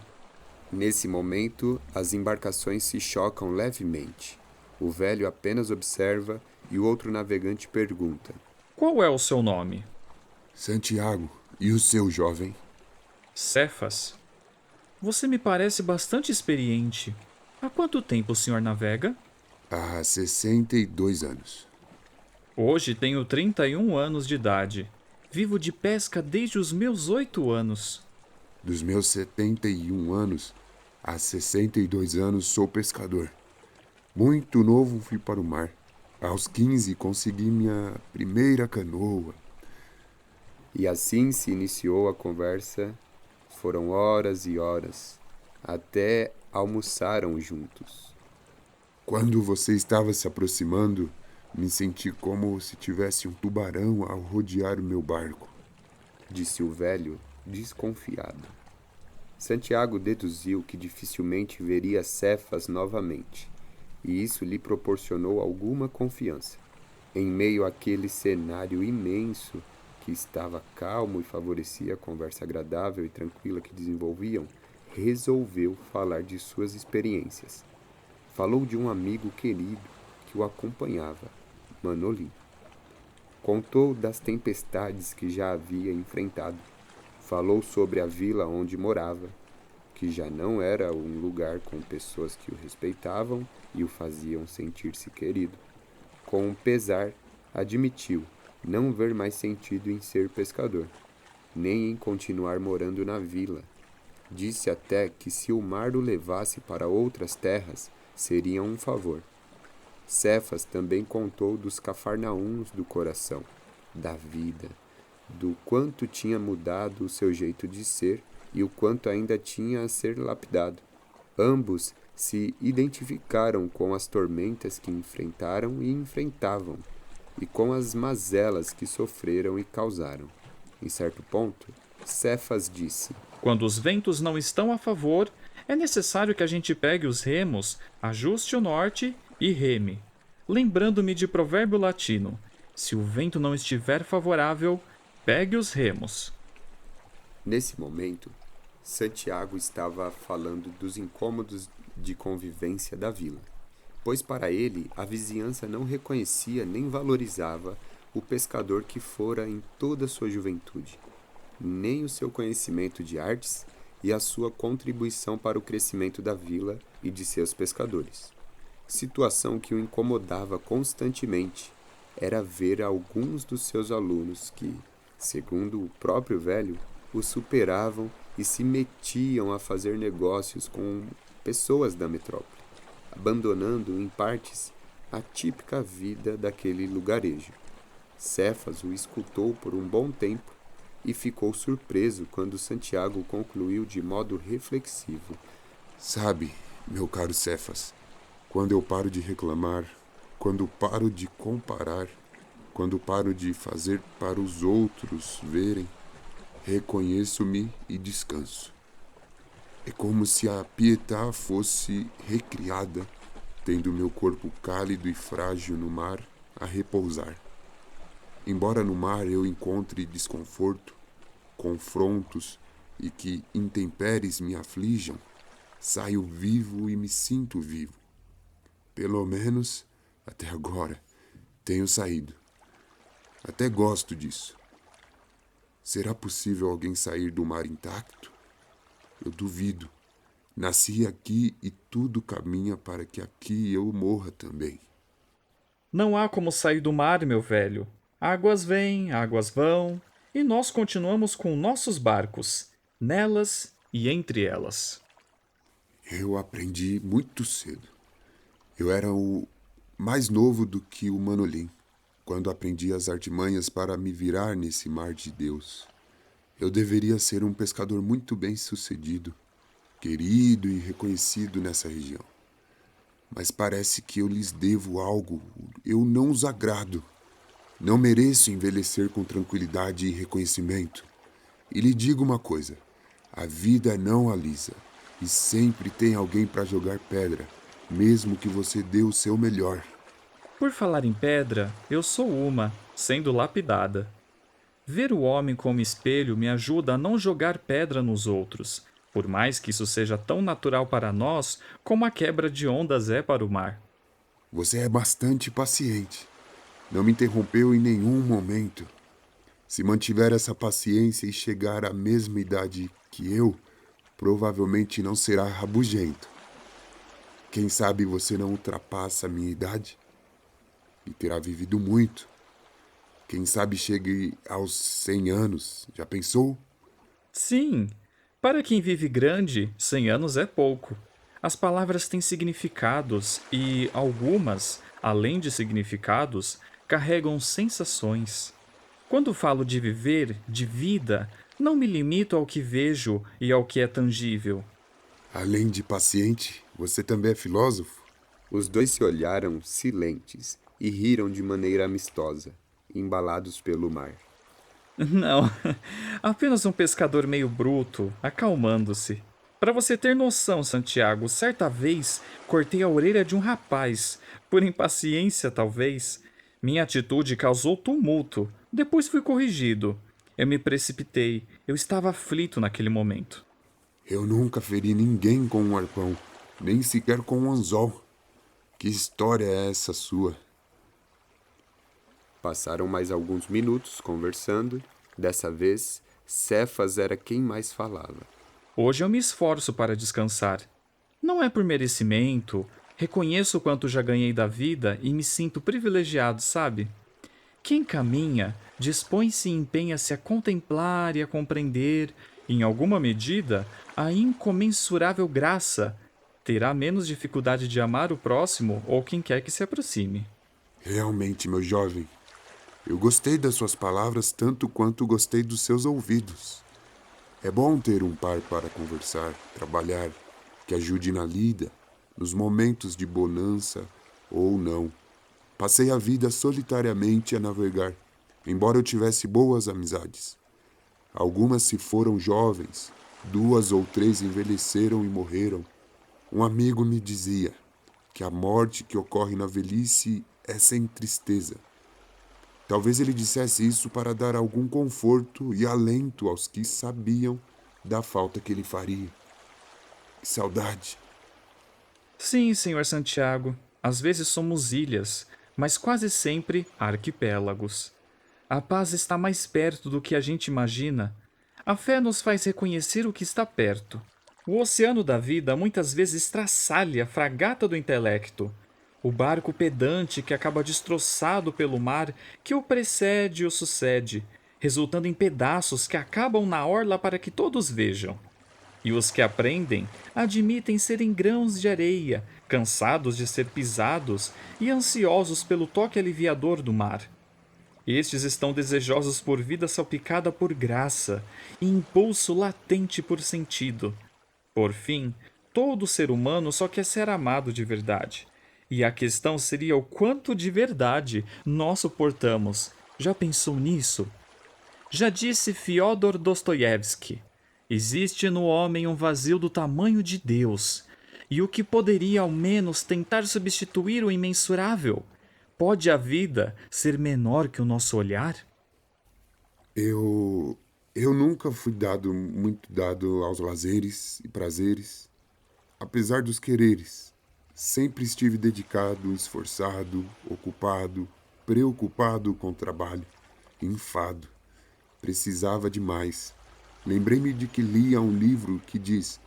Nesse momento, as embarcações se chocam levemente. O velho apenas observa e o outro navegante pergunta: Qual é o seu nome? Santiago, e o seu jovem? Cefas. Você me parece bastante experiente. Há quanto tempo o senhor navega? Há 62 anos. Hoje tenho 31 anos de idade. Vivo de pesca desde os meus 8 anos. Dos meus 71 anos, há 62 anos sou pescador. Muito novo fui para o mar. Aos 15 consegui minha primeira canoa. E assim se iniciou a conversa. Foram horas e horas, até almoçaram juntos. Quando você estava se aproximando, me senti como se tivesse um tubarão ao rodear o meu barco, disse o velho, desconfiado. Santiago deduziu que dificilmente veria Cefas novamente, e isso lhe proporcionou alguma confiança. Em meio àquele cenário imenso, que estava calmo e favorecia a conversa agradável e tranquila que desenvolviam, resolveu falar de suas experiências. Falou de um amigo querido que o acompanhava, Manolim. Contou das tempestades que já havia enfrentado. Falou sobre a vila onde morava, que já não era um lugar com pessoas que o respeitavam e o faziam sentir-se querido. Com pesar, admitiu não ver mais sentido em ser pescador, nem em continuar morando na vila. Disse até que se o mar o levasse para outras terras, seria um favor. Cefas também contou dos cafarnaúns do coração, da vida, do quanto tinha mudado o seu jeito de ser e o quanto ainda tinha a ser lapidado. Ambos se identificaram com as tormentas que enfrentaram e enfrentavam, e com as mazelas que sofreram e causaram. Em certo ponto, Cefas disse: Quando os ventos não estão a favor, é necessário que a gente pegue os remos, ajuste o norte e reme. Lembrando-me de provérbio latino: se o vento não estiver favorável, pegue os remos. Nesse momento, Santiago estava falando dos incômodos de convivência da vila, pois para ele a vizinhança não reconhecia nem valorizava o pescador que fora em toda a sua juventude, nem o seu conhecimento de artes e a sua contribuição para o crescimento da vila e de seus pescadores. Situação que o incomodava constantemente era ver alguns dos seus alunos que, segundo o próprio velho, o superavam e se metiam a fazer negócios com pessoas da metrópole, abandonando, em partes, a típica vida daquele lugarejo. Cefas o escutou por um bom tempo e ficou surpreso quando Santiago concluiu de modo reflexivo: Sabe, meu caro Cefas, quando eu paro de reclamar, quando paro de comparar, quando paro de fazer para os outros verem, reconheço-me e descanso. É como se a Pietà fosse recriada, tendo meu corpo cálido e frágil no mar a repousar. Embora no mar eu encontre desconforto, confrontos e que intempéries me aflijam, saio vivo e me sinto vivo. Pelo menos, até agora, tenho saído. Até gosto disso. Será possível alguém sair do mar intacto? Eu duvido. Nasci aqui e tudo caminha para que aqui eu morra também. Não há como sair do mar, meu velho. Águas vêm, águas vão, e nós continuamos com nossos barcos. nelas e entre elas. Eu aprendi muito cedo. Eu era o mais novo do que o Manolim, quando aprendi as artimanhas para me virar nesse mar de Deus. Eu deveria ser um pescador muito bem-sucedido, querido e reconhecido nessa região. Mas parece que eu lhes devo algo. Eu não os agrado. Não mereço envelhecer com tranquilidade e reconhecimento. E lhe digo uma coisa: a vida não alisa, e sempre tem alguém para jogar pedra, mesmo que você dê o seu melhor. Por falar em pedra, eu sou uma, sendo lapidada. Ver o homem como espelho me ajuda a não jogar pedra nos outros, por mais que isso seja tão natural para nós como a quebra de ondas é para o mar. Você é bastante paciente. Não me interrompeu em nenhum momento. Se mantiver essa paciência e chegar à mesma idade que eu, provavelmente não será rabugento. Quem sabe você não ultrapassa a minha idade e terá vivido muito. Quem sabe chegue aos 100 anos. Já pensou? Sim, para quem vive grande, 100 anos é pouco. As palavras têm significados e algumas, além de significados, carregam sensações. Quando falo de viver, de vida, não me limito ao que vejo e ao que é tangível. Além de paciente, você também é filósofo? Os dois se olharam silentes e riram de maneira amistosa, embalados pelo mar. Não, apenas um pescador meio bruto, acalmando-se. Para você ter noção, Santiago, certa vez cortei a orelha de um rapaz, por impaciência talvez. Minha atitude causou tumulto, depois fui corrigido. Eu me precipitei, eu estava aflito naquele momento. Eu nunca feri ninguém com um arpão, nem sequer com um anzol. Que história é essa sua? Passaram mais alguns minutos conversando. Dessa vez, Cefas era quem mais falava. Hoje eu me esforço para descansar. Não é por merecimento, reconheço o quanto já ganhei da vida e me sinto privilegiado, sabe? Quem caminha, dispõe-se e empenha-se a contemplar e a compreender, em alguma medida, a incomensurável graça, terá menos dificuldade de amar o próximo ou quem quer que se aproxime. Realmente, meu jovem, eu gostei das suas palavras tanto quanto gostei dos seus ouvidos. É bom ter um par para conversar, trabalhar, que ajude na lida, nos momentos de bonança ou não. Passei a vida solitariamente a navegar, embora eu tivesse boas amizades. Algumas se foram jovens, 2 ou 3 envelheceram e morreram. Um amigo me dizia que a morte que ocorre na velhice é sem tristeza. Talvez ele dissesse isso para dar algum conforto e alento aos que sabiam da falta que ele faria. Que saudade! Sim, senhor Santiago, às vezes somos ilhas, mas quase sempre arquipélagos. A paz está mais perto do que a gente imagina. A fé nos faz reconhecer o que está perto. O oceano da vida muitas vezes estraçalha a fragata do intelecto. O barco pedante que acaba destroçado pelo mar que o precede e o sucede, resultando em pedaços que acabam na orla para que todos vejam. E os que aprendem admitem serem grãos de areia, cansados de ser pisados e ansiosos pelo toque aliviador do mar. Estes estão desejosos por vida salpicada por graça e impulso latente por sentido. Por fim, todo ser humano só quer ser amado de verdade. E a questão seria o quanto de verdade nós suportamos. Já pensou nisso? Já disse Fyodor Dostoiévski: existe no homem um vazio do tamanho de Deus, e o que poderia ao menos tentar substituir o imensurável? Pode a vida ser menor que o nosso olhar? Eu nunca fui muito dado aos lazeres e prazeres, apesar dos quereres. Sempre estive dedicado, esforçado, ocupado, preocupado com o trabalho, enfado. Precisava de mais. Lembrei-me de que lia um livro que diz: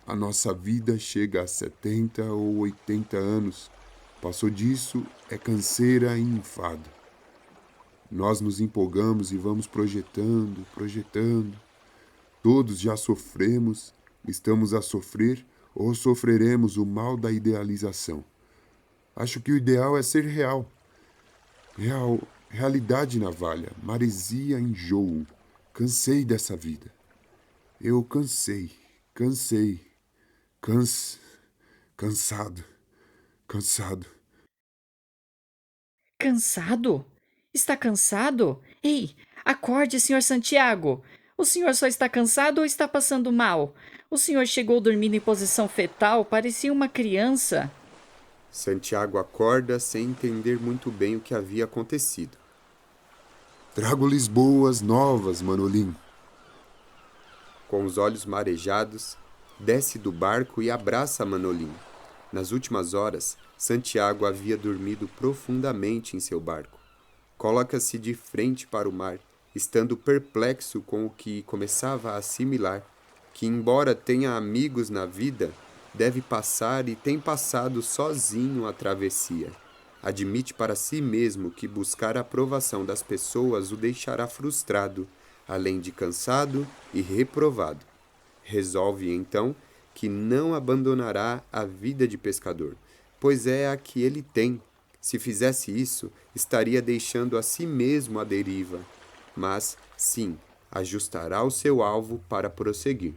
a nossa vida chega a 70 ou 80 anos. Passou disso, é canseira e enfado. Nós nos empolgamos e vamos projetando. Todos já sofremos, estamos a sofrer ou sofreremos o mal da idealização. Acho que o ideal é ser real. Realidade navalha, maresia, enjoo. Cansei dessa vida. Eu cansado. Cansado? Está cansado? Ei, acorde, senhor Santiago! O senhor só está cansado ou está passando mal? O senhor chegou dormindo em posição fetal, parecia uma criança. Santiago acorda sem entender muito bem o que havia acontecido. Trago-lhes boas novas, Manolim. Com os olhos marejados, desce do barco e abraça Manolim. Nas últimas horas, Santiago havia dormido profundamente em seu barco. Coloca-se de frente para o mar, estando perplexo com o que começava a assimilar, que embora tenha amigos na vida, deve passar e tem passado sozinho a travessia. Admite para si mesmo que buscar a aprovação das pessoas o deixará frustrado, além de cansado e reprovado. Resolve, então, que não abandonará a vida de pescador, pois é a que ele tem. Se fizesse isso, estaria deixando a si mesmo à deriva. Mas, sim, ajustará o seu alvo para prosseguir.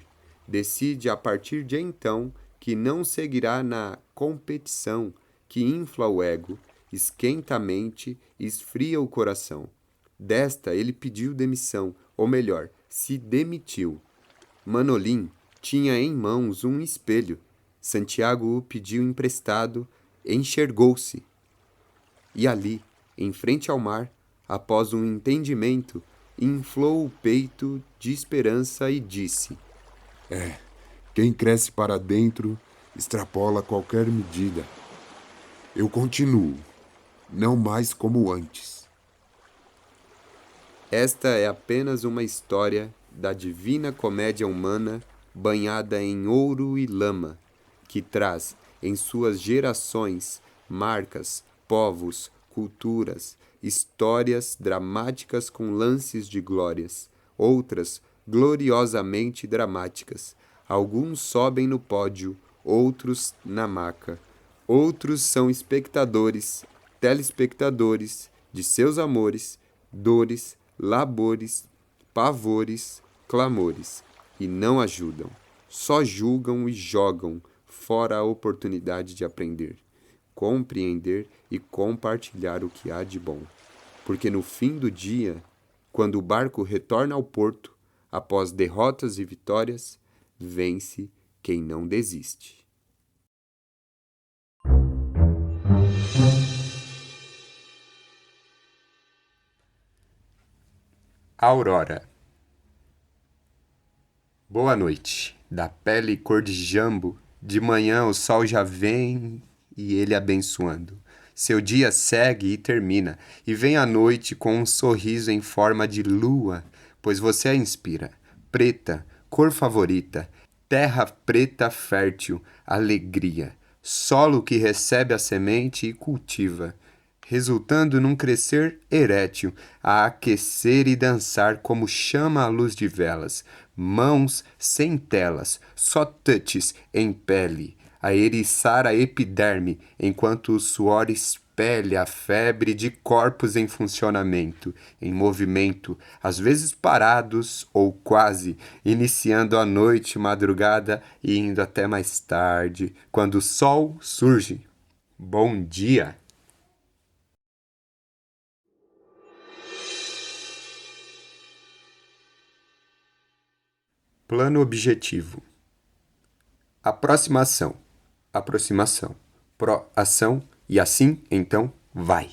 Decide, a partir de então, que não seguirá na competição que infla o ego, esquenta a mente e esfria o coração. Desta ele pediu demissão, ou melhor, se demitiu. Manolim tinha em mãos um espelho. Santiago o pediu emprestado, enxergou-se. E ali, em frente ao mar, após um entendimento, inflou o peito de esperança e disse: Quem cresce para dentro extrapola qualquer medida. Eu continuo, não mais como antes. Esta é apenas uma história da divina comédia humana banhada em ouro e lama, que traz em suas gerações marcas, povos, culturas, histórias dramáticas com lances de glórias, outras gloriosamente dramáticas. Alguns sobem no pódio, outros na maca. Outros são espectadores, telespectadores de seus amores, dores, labores, pavores, clamores, e não ajudam, só julgam e jogam fora a oportunidade de aprender, compreender e compartilhar o que há de bom. Porque no fim do dia, quando o barco retorna ao porto, após derrotas e vitórias, vence quem não desiste. Aurora. Boa noite. Da pele cor de jambo, de manhã o sol já vem e ele abençoando. Seu dia segue e termina, e vem a noite com um sorriso em forma de lua, pois você a inspira. Preta, cor favorita, terra preta fértil, alegria, solo que recebe a semente e cultiva, resultando num crescer erétil, a aquecer e dançar como chama a luz de velas, mãos sem telas, só touches em pele, a eriçar a epiderme, enquanto o suor espelha a febre de corpos em funcionamento, em movimento, às vezes parados ou quase, iniciando a noite, madrugada e indo até mais tarde, quando o sol surge. Bom dia! Plano objetivo. Aproximação. Aproximação. Pró-ação. E assim, então, vai.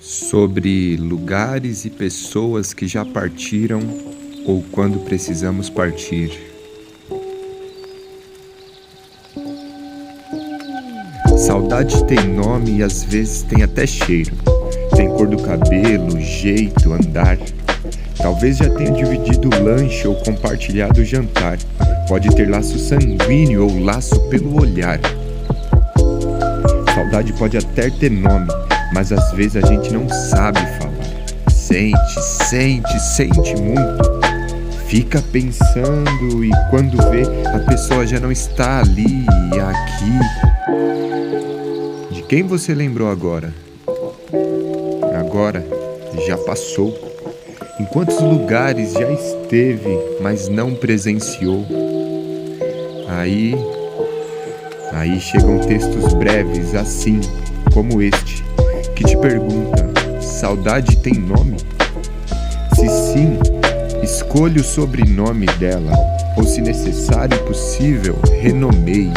Sobre lugares e pessoas que já partiram ou quando precisamos partir. Saudade tem nome e às vezes tem até cheiro. Tem cor do cabelo, jeito, andar. Talvez já tenha dividido o lanche ou compartilhado o jantar. Pode ter laço sanguíneo ou laço pelo olhar. saudade pode até ter nome, mas às vezes a gente não sabe falar. Sente muito. Fica pensando e quando vê, a pessoa já não está ali e aqui. De quem você lembrou agora? Agora já passou. Em quantos lugares já esteve, mas não presenciou? Aí chegam textos breves, assim como este, que te pergunta: saudade tem nome? Se sim, escolha o sobrenome dela, ou se necessário e possível, renomeie.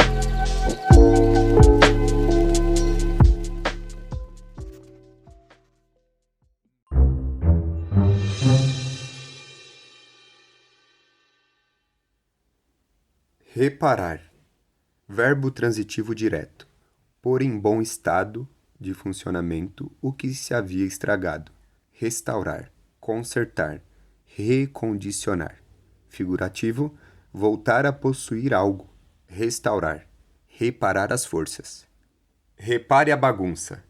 Reparar. Verbo transitivo direto. Pôr em bom estado de funcionamento o que se havia estragado. Restaurar. Consertar. Recondicionar. Figurativo. Voltar a possuir algo. Restaurar. Reparar as forças. Repare a bagunça.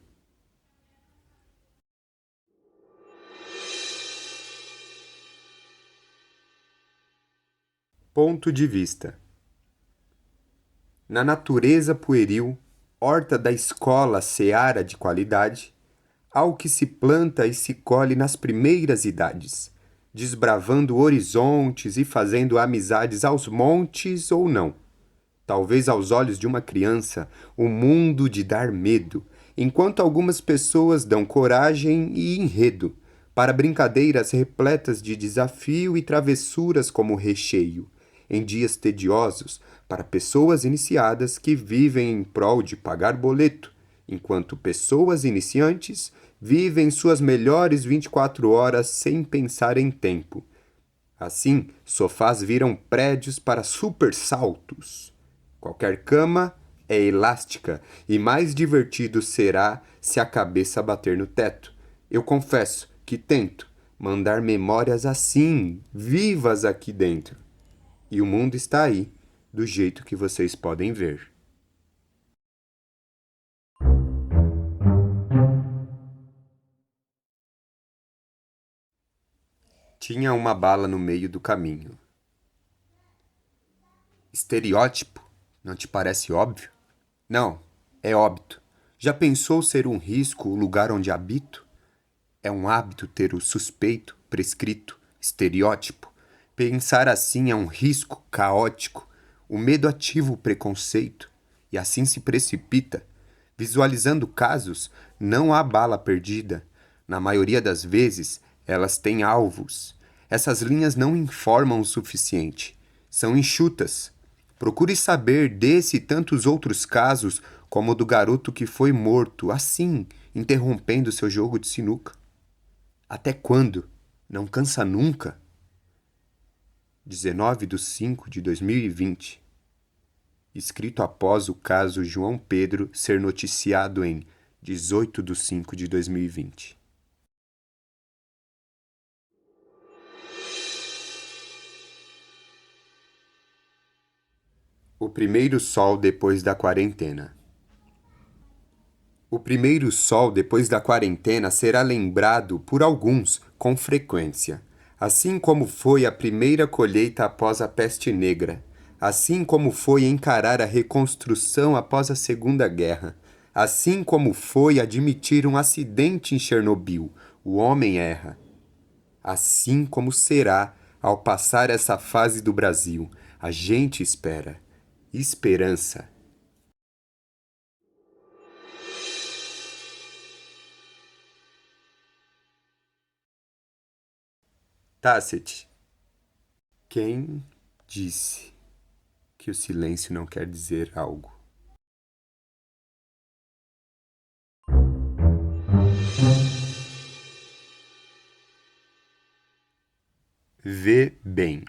Ponto de vista. Na natureza pueril, horta da escola seara de qualidade, há o que se planta e se colhe nas primeiras idades, desbravando horizontes e fazendo amizades aos montes ou não. Talvez aos olhos de uma criança, o mundo de dar medo, enquanto algumas pessoas dão coragem e enredo para brincadeiras repletas de desafio e travessuras como recheio, em dias tediosos, para pessoas iniciadas que vivem em prol de pagar boleto, enquanto pessoas iniciantes vivem suas melhores 24 horas sem pensar em tempo. Assim, sofás viram prédios para supersaltos. Qualquer cama é elástica e mais divertido será se a cabeça bater no teto. Eu confesso que tento mandar memórias assim, vivas aqui dentro. E o mundo está aí, do jeito que vocês podem ver. Tinha uma bala no meio do caminho. Estereótipo? Não te parece óbvio? Não, é óbito. Já pensou ser um risco o lugar onde habito? É um hábito ter o suspeito, prescrito, estereótipo. Pensar assim é um risco caótico. O medo ativa o preconceito e assim se precipita. Visualizando casos, não há bala perdida. Na maioria das vezes, elas têm alvos. Essas linhas não informam o suficiente. São enxutas. Procure saber desse e tantos outros casos, como o do garoto que foi morto, assim, interrompendo seu jogo de sinuca. Até quando? Não cansa nunca? 19/5/2020. Escrito após o caso João Pedro ser noticiado em 18/5/2020. O primeiro sol depois da quarentena. O primeiro sol depois da quarentena será lembrado por alguns com frequência, assim como foi a primeira colheita após a peste negra, assim como foi encarar a reconstrução após a Segunda Guerra, assim como foi admitir um acidente em Chernobyl, o homem erra. Assim como será ao passar essa fase do Brasil, a gente espera. Esperança. Tácite. Quem disse que o silêncio não quer dizer algo? Vê bem.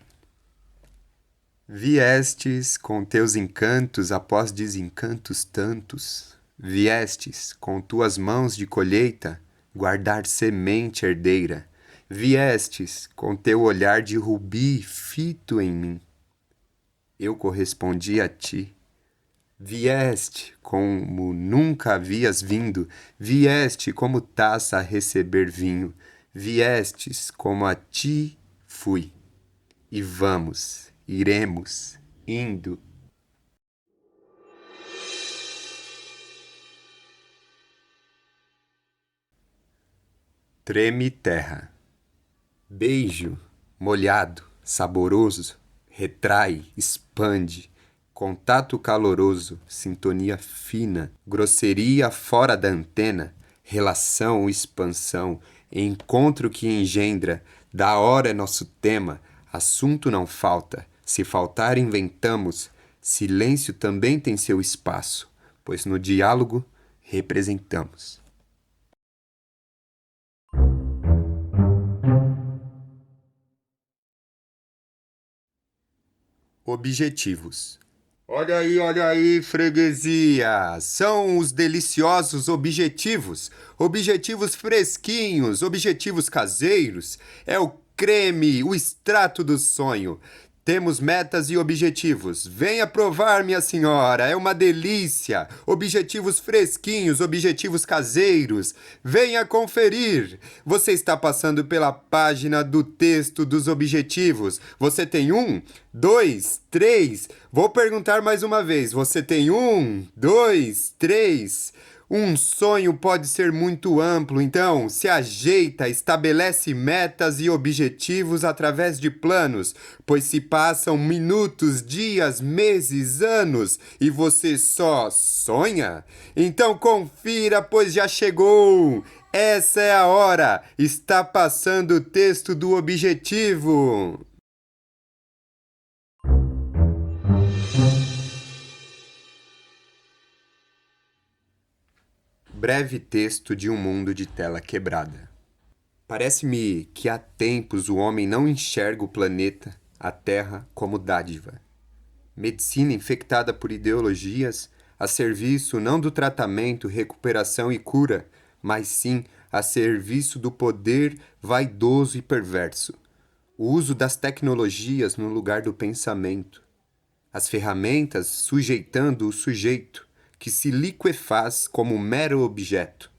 Viestes com teus encantos após desencantos tantos, viestes com tuas mãos de colheita guardar semente herdeira, viestes com teu olhar de rubi fito em mim. Eu correspondi a ti, Vieste como nunca havias vindo, vieste como taça a receber vinho, viestes como a ti fui. E vamos, iremos, indo. Treme terra. Beijo, molhado, saboroso, retrai, expande. Contato caloroso, sintonia fina, grosseria fora da antena, relação, expansão, encontro que engendra, da hora é nosso tema, assunto não falta, se faltar inventamos, silêncio também tem seu espaço, pois no diálogo representamos. Objetivos. Olha aí, freguesia! São os deliciosos objetivos. Objetivos fresquinhos, objetivos caseiros. É o creme, o extrato do sonho. Temos metas e objetivos. Venha provar, minha senhora, é uma delícia. Objetivos fresquinhos, objetivos caseiros. Venha conferir. Você está passando pela página do texto dos objetivos. Você tem 1, 2, 3. Vou perguntar mais uma vez. Você tem 1, 2, 3. Um sonho pode ser muito amplo, então se ajeita, estabelece metas e objetivos através de planos, pois se passam minutos, dias, meses, anos e você só sonha? Então confira, pois já chegou! Essa é a hora! Está passando o texto do objetivo! Breve texto de um mundo de tela quebrada. Parece-me que há tempos o homem não enxerga o planeta, a Terra, como dádiva. Medicina infectada por ideologias, a serviço não do tratamento, recuperação e cura, mas sim a serviço do poder vaidoso e perverso. O uso das tecnologias no lugar do pensamento. As ferramentas sujeitando o sujeito, que se liquefaz como mero objeto.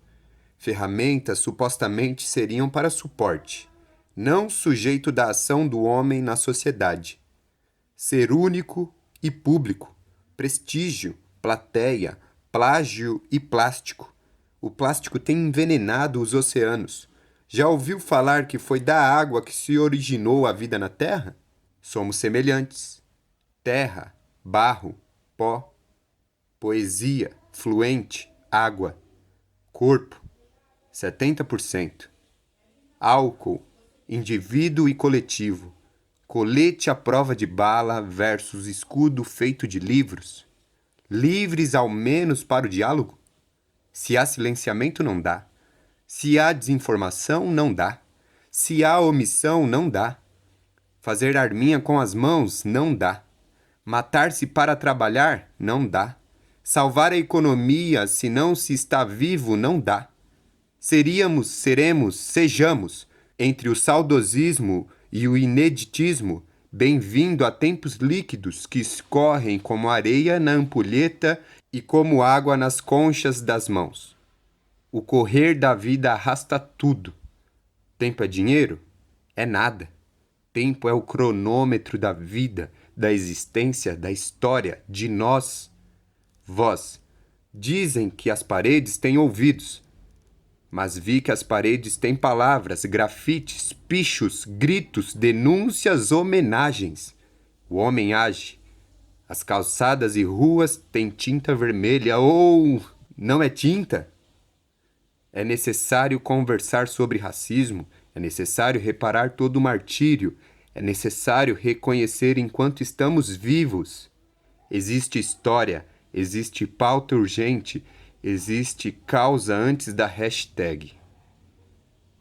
Ferramentas supostamente seriam para suporte, não sujeito da ação do homem na sociedade. Ser único e público, prestígio, plateia, plágio e plástico. O plástico tem envenenado os oceanos. Já ouviu falar que foi da água que se originou a vida na Terra? Somos semelhantes. Terra, barro, pó. Poesia, fluente, água. Corpo, 70%. Álcool, indivíduo e coletivo. Colete à prova de bala versus escudo feito de livros. Livres ao menos para o diálogo? Se há silenciamento, não dá. Se há desinformação, não dá. Se há omissão, não dá. Fazer arminha com as mãos, não dá. Matar-se para trabalhar, não dá. Salvar a economia se não se está vivo não dá. Seríamos, seremos, sejamos, entre o saudosismo e o ineditismo, bem-vindo a tempos líquidos que escorrem como areia na ampulheta e como água nas conchas das mãos. O correr da vida arrasta tudo. Tempo é dinheiro? É nada. Tempo é o cronômetro da vida, da existência, da história, de nós. Vós, dizem que as paredes têm ouvidos, mas vi que as paredes têm palavras, grafites, pichos, gritos, denúncias, homenagens. O homem age. As calçadas e ruas têm tinta vermelha ou não é tinta? É necessário conversar sobre racismo, é necessário reparar todo o martírio, é necessário reconhecer enquanto estamos vivos. Existe história, existe pauta urgente, existe causa antes da hashtag.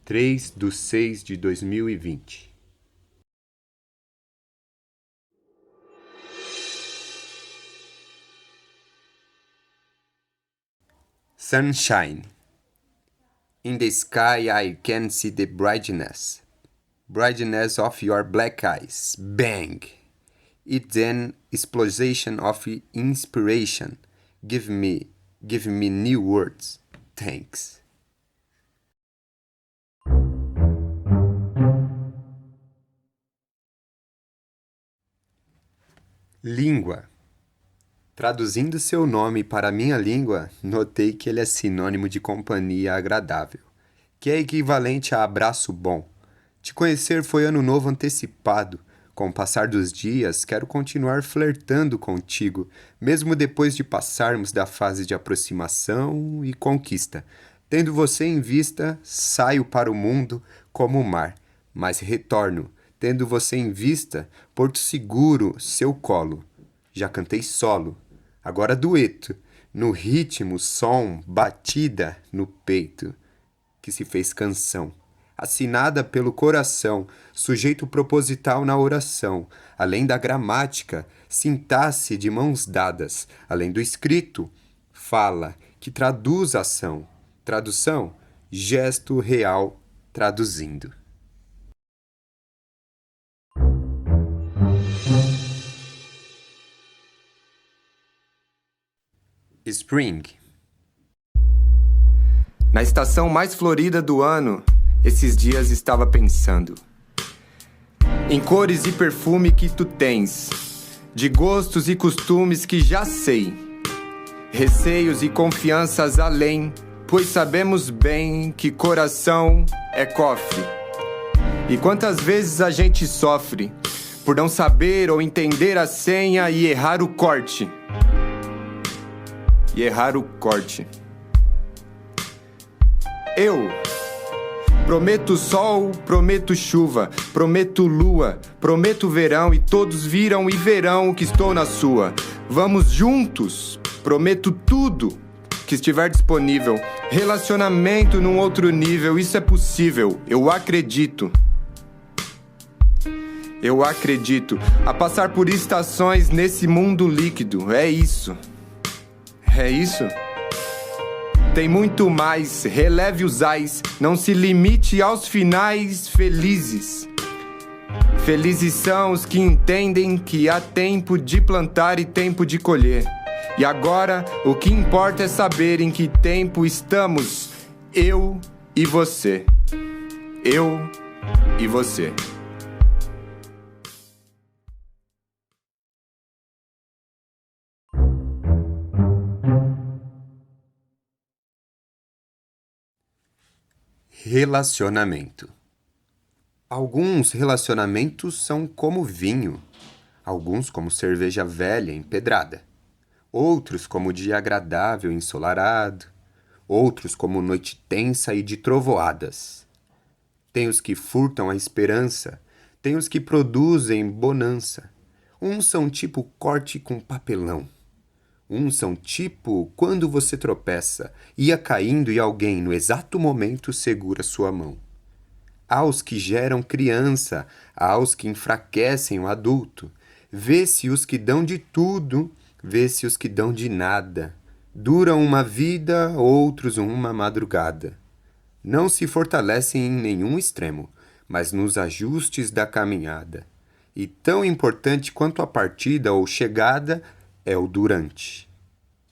3/6/2020. Sunshine. In the sky I can see the brightness. Brightness of your black eyes. Bang! It's an explosion of inspiration. Give me new words. Thanks. Língua. Traduzindo seu nome para a minha língua, notei que ele é sinônimo de companhia agradável, que é equivalente a abraço bom. Te conhecer foi ano novo antecipado. Com o passar dos dias, quero continuar flertando contigo, mesmo depois de passarmos da fase de aproximação e conquista. Tendo você em vista, saio para o mundo como o mar, mas retorno. Tendo você em vista, Porto Seguro, seu colo. Já cantei solo, agora dueto, no ritmo, som, batida no peito, que se fez canção. Assinada pelo coração, sujeito proposital na oração, além da gramática, sintaxe de mãos dadas, além do escrito, fala, que traduz ação. Tradução, gesto real traduzindo. Spring. Na estação mais florida do ano, esses dias estava pensando em cores e perfume que tu tens, de gostos e costumes que já sei, receios e confianças além, pois sabemos bem que coração é cofre. E quantas vezes a gente sofre por não saber ou entender a senha e errar o corte. Eu prometo sol, prometo chuva, prometo lua, prometo verão e todos viram e verão que estou na sua. Vamos juntos, prometo tudo que estiver disponível. Relacionamento num outro nível, isso é possível, eu acredito. A passar por estações nesse mundo líquido, é isso. Tem muito mais, releve os ais, não se limite aos finais felizes. Felizes são os que entendem que há tempo de plantar e tempo de colher. E agora, o que importa é saber em que tempo estamos, eu e você. Relacionamento. Alguns relacionamentos são como vinho, alguns como cerveja velha empedrada, outros como dia agradável ensolarado, outros como noite tensa e de trovoadas. Tem os que furtam a esperança, tem os que produzem bonança. Uns são tipo corte com papelão. Uns são tipo quando você tropeça, ia caindo e alguém no exato momento segura sua mão. Há os que geram criança, há os que enfraquecem o adulto. Vê-se os que dão de tudo, vê-se os que dão de nada. Duram uma vida, outros uma madrugada. Não se fortalecem em nenhum extremo, mas nos ajustes da caminhada. E tão importante quanto a partida ou chegada é o durante.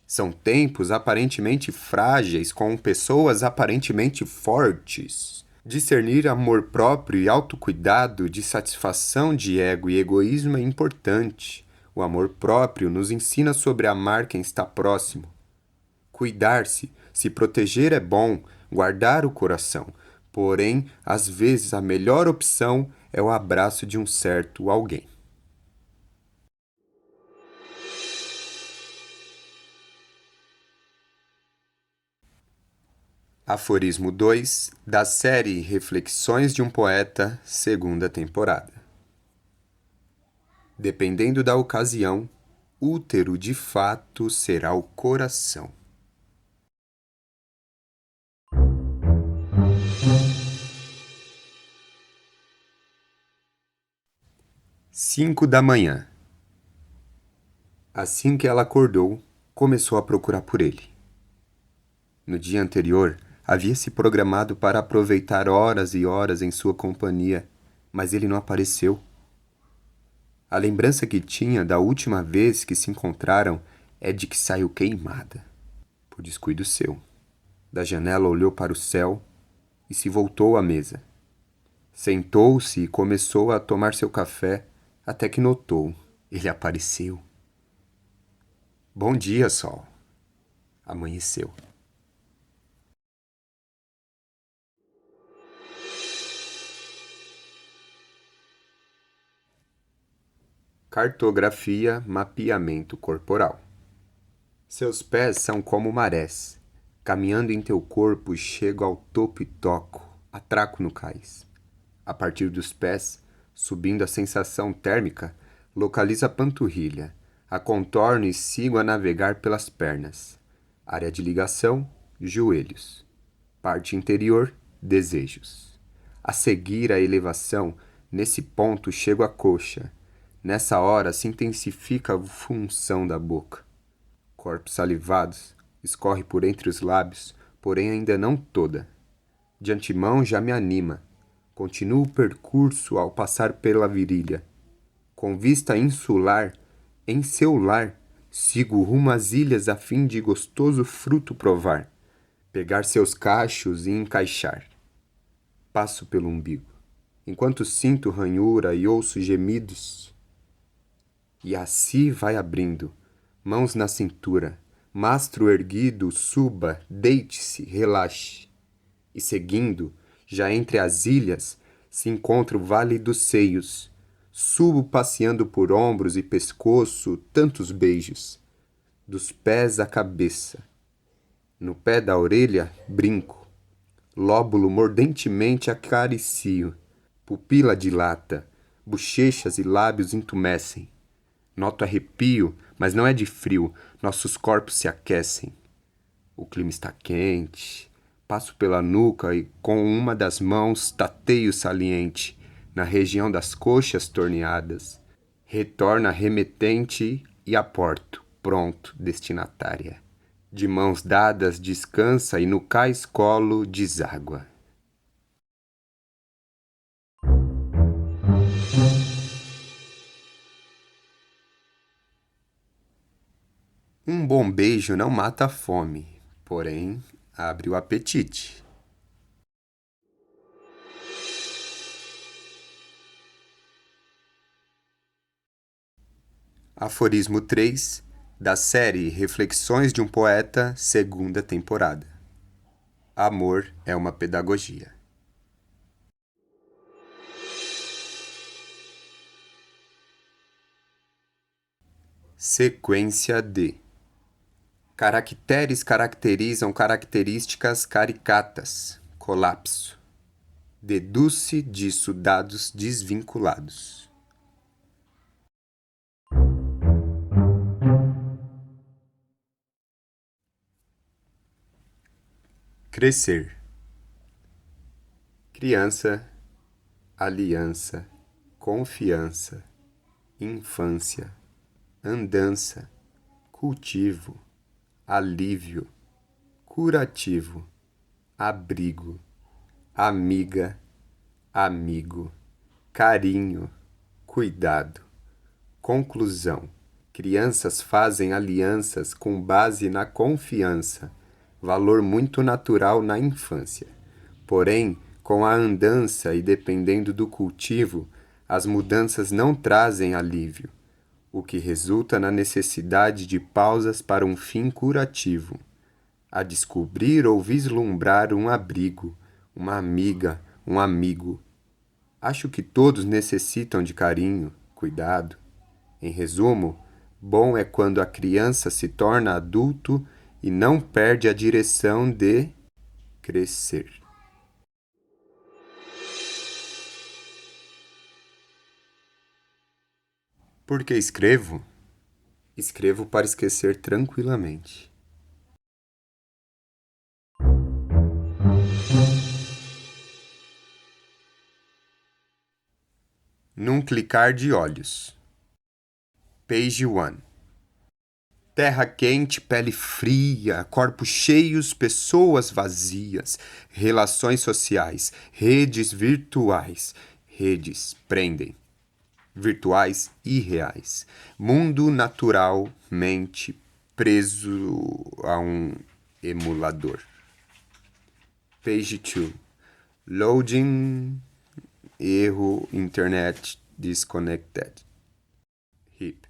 São tempos aparentemente frágeis com pessoas aparentemente fortes. Discernir amor próprio e autocuidado de satisfação de ego e egoísmo é importante. O amor próprio nos ensina sobre amar quem está próximo. Cuidar-se, se proteger é bom, guardar o coração. Porém, às vezes a melhor opção é o abraço de um certo alguém. Aforismo 2, da série Reflexões de um Poeta, segunda temporada. Dependendo da ocasião, útero de fato será o coração. Cinco da manhã. Assim que ela acordou, começou a procurar por ele. No dia anterior, havia se programado para aproveitar horas e horas em sua companhia, mas ele não apareceu. A lembrança que tinha da última vez que se encontraram é de que saiu queimada, por descuido seu. Da janela olhou para o céu e se voltou à mesa. Sentou-se e começou a tomar seu café, até que notou. Ele apareceu. Bom dia, sol. Amanheceu. Cartografia, mapeamento corporal. Seus pés são como marés. Caminhando em teu corpo, chego ao topo e toco, atraco no cais. A partir dos pés, subindo a sensação térmica, localizo a panturrilha, a contorno e sigo a navegar pelas pernas. Área de ligação, joelhos. Parte interior, desejos. A seguir a elevação, nesse ponto chego à coxa. Nessa hora se intensifica a função da boca. Corpos salivados, escorre por entre os lábios, porém ainda não toda. De antemão já me anima. Continuo o percurso ao passar pela virilha. Com vista insular, em seu lar, sigo rumo às ilhas a fim de gostoso fruto provar, pegar seus cachos e encaixar. Passo pelo umbigo, enquanto sinto ranhura e ouço gemidos. E assim vai abrindo, mãos na cintura, mastro erguido, suba, deite-se, relaxe. E seguindo, já entre as ilhas, se encontra o Vale dos Seios. Subo passeando por ombros e pescoço, tantos beijos. Dos pés à cabeça. No pé da orelha, brinco. Lóbulo mordentemente acaricio. Pupila dilata, bochechas e lábios entumecem. Noto arrepio, mas não é de frio, nossos corpos se aquecem. O clima está quente. Passo pela nuca e com uma das mãos tateio saliente, na região das coxas torneadas. Retorna remetente e aporto, pronto, destinatária. De mãos dadas descansa e no cais colo deságua. Um bom beijo não mata a fome, porém abre o apetite. Aforismo 3, da série Reflexões de um Poeta, segunda temporada. Amor é uma pedagogia. Sequência D. Caracteres caracterizam características caricatas. Colapso. Deduz-se disso dados desvinculados. Crescer. Criança, aliança, confiança, infância, andança, cultivo, alívio, curativo, abrigo, amiga, amigo, carinho, cuidado. Conclusão. Crianças fazem alianças com base na confiança, valor muito natural na infância. Porém, com a andança e dependendo do cultivo, as mudanças não trazem alívio, o que resulta na necessidade de pausas para um fim curativo, a descobrir ou vislumbrar um abrigo, uma amiga, um amigo. Acho que todos necessitam de carinho, cuidado. Em resumo, bom é quando a criança se torna adulto e não perde a direção de crescer. Por que escrevo? Escrevo para esquecer tranquilamente. Num clicar de olhos. Page 1. Terra quente, pele fria, corpos cheios, pessoas vazias, relações sociais, redes virtuais. Redes prendem. Virtuais e reais. Mundo natural, mente, preso a um emulador. Page 2. Loading. Erro. Internet disconnected. RIP.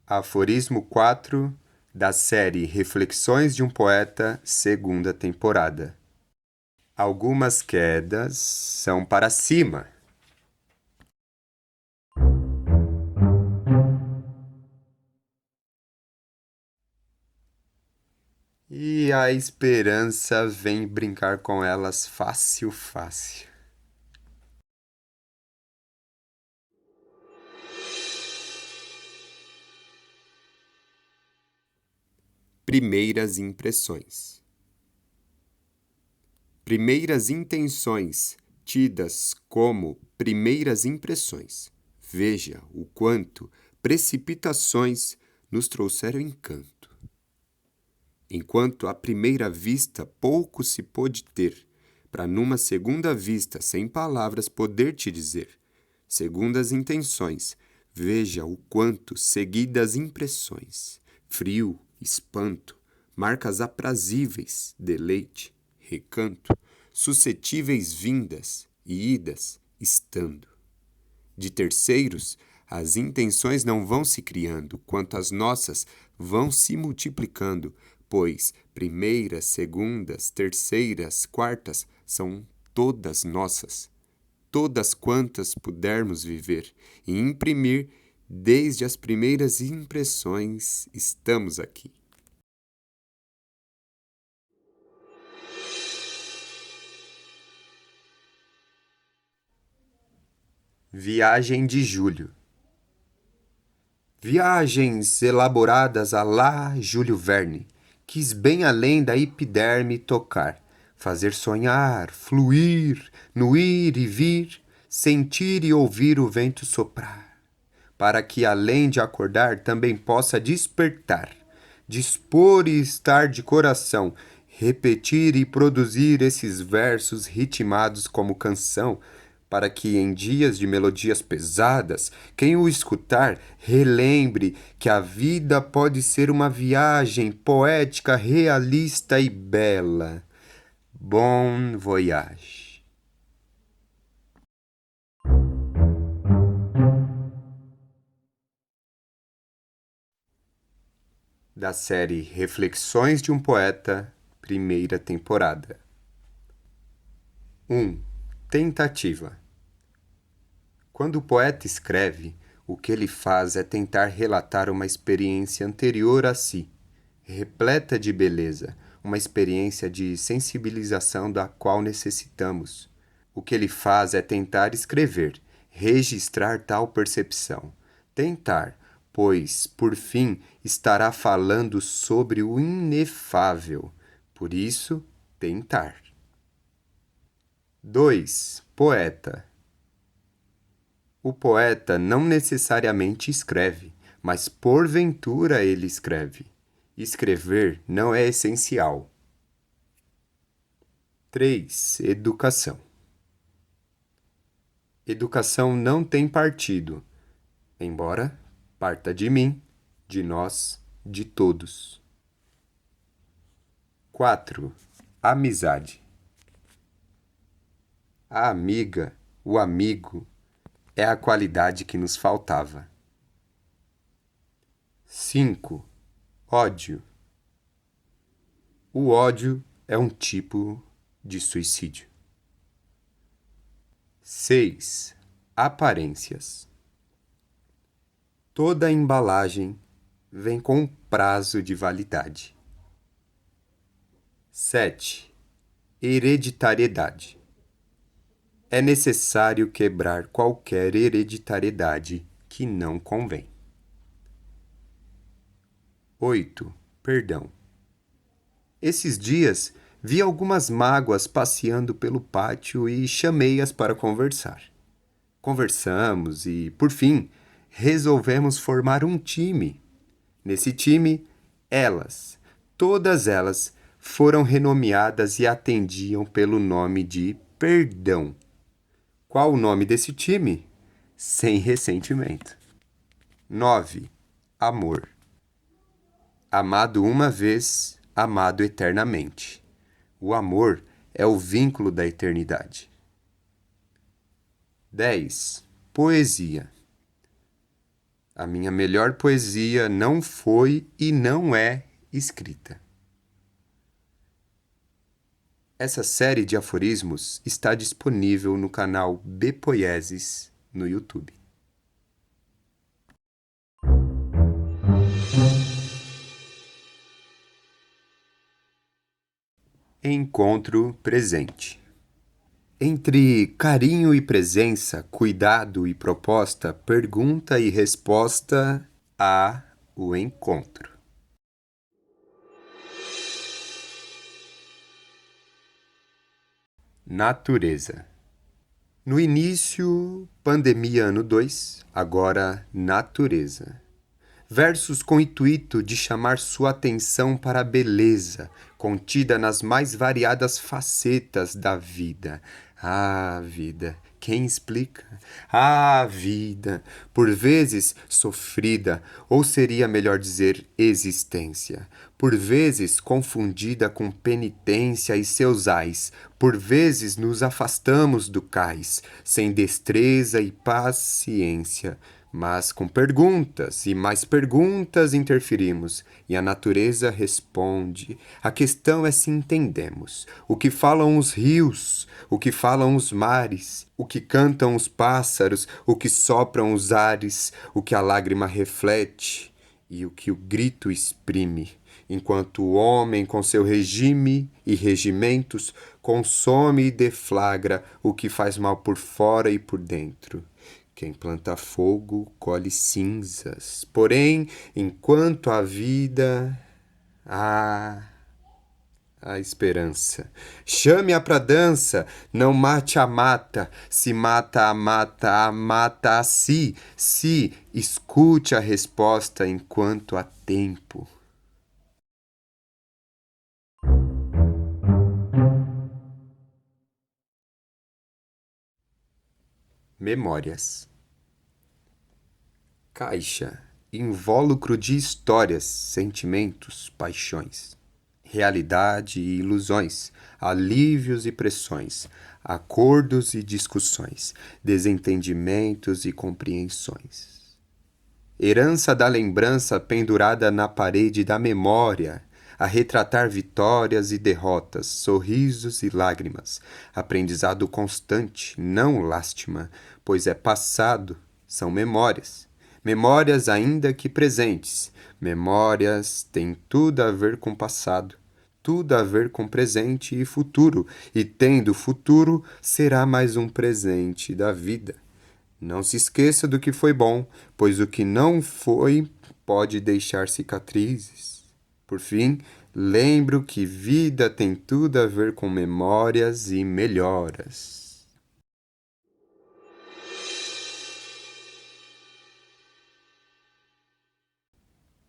Aforismo 4 da série Reflexões de um Poeta, segunda temporada. Algumas quedas são para cima. E a esperança vem brincar com elas fácil, fácil. Primeiras impressões. Primeiras intenções, tidas como primeiras impressões. Veja o quanto precipitações nos trouxeram encanto. Enquanto à primeira vista pouco se pôde ter, para numa segunda vista, sem palavras, poder te dizer. Segundas intenções, veja o quanto seguidas impressões, frio, espanto, marcas aprazíveis, deleite, recanto, suscetíveis vindas e idas, estando. De terceiros, as intenções não vão se criando, quanto as nossas vão se multiplicando, pois primeiras, segundas, terceiras, quartas são todas nossas, todas quantas pudermos viver e imprimir desde as primeiras impressões, estamos aqui. Viagem de Júlio. Viagens elaboradas à la Júlio Verne, quis bem além da epiderme tocar, fazer sonhar, fluir, no ir e vir, sentir e ouvir o vento soprar, para que além de acordar também possa despertar, dispor e estar de coração, repetir e produzir esses versos ritmados como canção, para que em dias de melodias pesadas, quem o escutar relembre que a vida pode ser uma viagem poética, realista e bela. Bon voyage. Da série Reflexões de um Poeta, primeira temporada. 1. Tentativa. Quando o poeta escreve, o que ele faz é tentar relatar uma experiência anterior a si, repleta de beleza, uma experiência de sensibilização da qual necessitamos. O que ele faz é tentar escrever, registrar tal percepção. Tentar, pois, por fim, estará falando sobre o inefável. Por isso, tentar. 2. Poeta. O poeta não necessariamente escreve, mas porventura ele escreve. Escrever não é essencial. 3. Educação. Educação não tem partido, embora parta de mim, de nós, de todos. 4. Amizade. A amiga, o amigo, é a qualidade que nos faltava. 5. Ódio. O ódio é um tipo de suicídio. 6. Aparências. Toda embalagem vem com um prazo de validade. 7. Hereditariedade. É necessário quebrar qualquer hereditariedade que não convém. 8. Perdão. Esses dias vi algumas mágoas passeando pelo pátio e chamei-as para conversar. Conversamos e, por fim, resolvemos formar um time. Nesse time, elas, todas elas, foram renomeadas e atendiam pelo nome de Perdão. Qual o nome desse time? Sem ressentimento. 9. Amor. Amado uma vez, amado eternamente. O amor é o vínculo da eternidade. 10. Poesia. A minha melhor poesia não foi e não é escrita. Essa série de aforismos está disponível no canal Bpoieses no YouTube. Encontro presente. Entre carinho e presença, cuidado e proposta, pergunta e resposta, há o encontro. Natureza. No início, pandemia ano 2, agora natureza. Versos com o intuito de chamar sua atenção para a beleza, contida nas mais variadas facetas da vida. Ah, vida, quem explica? Ah, vida, por vezes sofrida, ou seria melhor dizer existência, por vezes confundida com penitência e seus ais, por vezes nos afastamos do cais, sem destreza e paciência, mas com perguntas e mais perguntas interferimos, e a natureza responde. A questão é se entendemos. O que falam os rios, o que falam os mares, o que cantam os pássaros, o que sopram os ares, o que a lágrima reflete e o que o grito exprime, enquanto o homem com seu regime e regimentos consome e deflagra o que faz mal por fora e por dentro. Quem planta fogo, colhe cinzas. Porém, enquanto há vida, há a esperança. Chame-a pra dança, não mate a mata. Se mata a mata a si. Se escute a resposta enquanto há tempo. Memórias. Caixa, invólucro de histórias, sentimentos, paixões, realidade e ilusões, alívios e pressões, acordos e discussões, desentendimentos e compreensões. Herança da lembrança pendurada na parede da memória, a retratar vitórias e derrotas, sorrisos e lágrimas, aprendizado constante, não lástima, pois é passado, são memórias. Memórias ainda que presentes. Memórias têm tudo a ver com passado, tudo a ver com presente e futuro, e tendo futuro, será mais um presente da vida. Não se esqueça do que foi bom, pois o que não foi pode deixar cicatrizes. Por fim, lembro que vida tem tudo a ver com memórias e melhoras.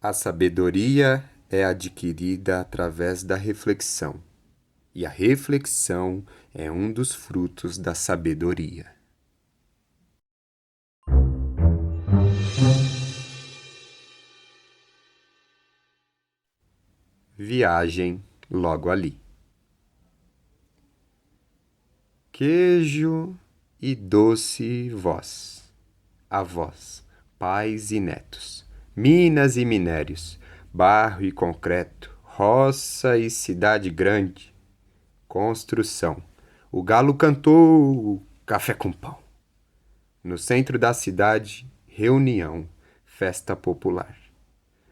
A sabedoria é adquirida através da reflexão, e a reflexão é um dos frutos da sabedoria. Viagem logo ali. Queijo e doce voz, avós, pais e netos, minas e minérios, barro e concreto, roça e cidade grande, construção. O galo cantou, café com pão. No centro da cidade, reunião, festa popular.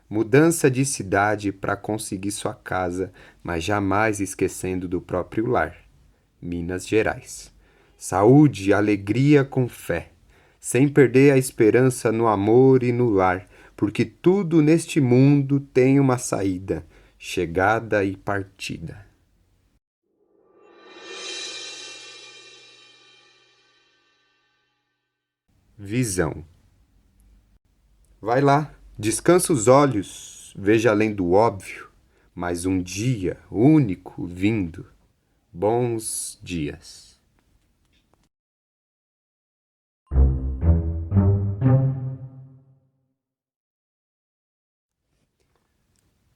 Mudança de cidade para conseguir sua casa, mas jamais esquecendo do próprio lar. Minas Gerais. Saúde e alegria com fé, sem perder a esperança no amor e no lar, porque tudo neste mundo tem uma saída, chegada e partida. Visão. Vai lá. Descansa os olhos, veja além do óbvio, mais um dia único vindo. Bons dias.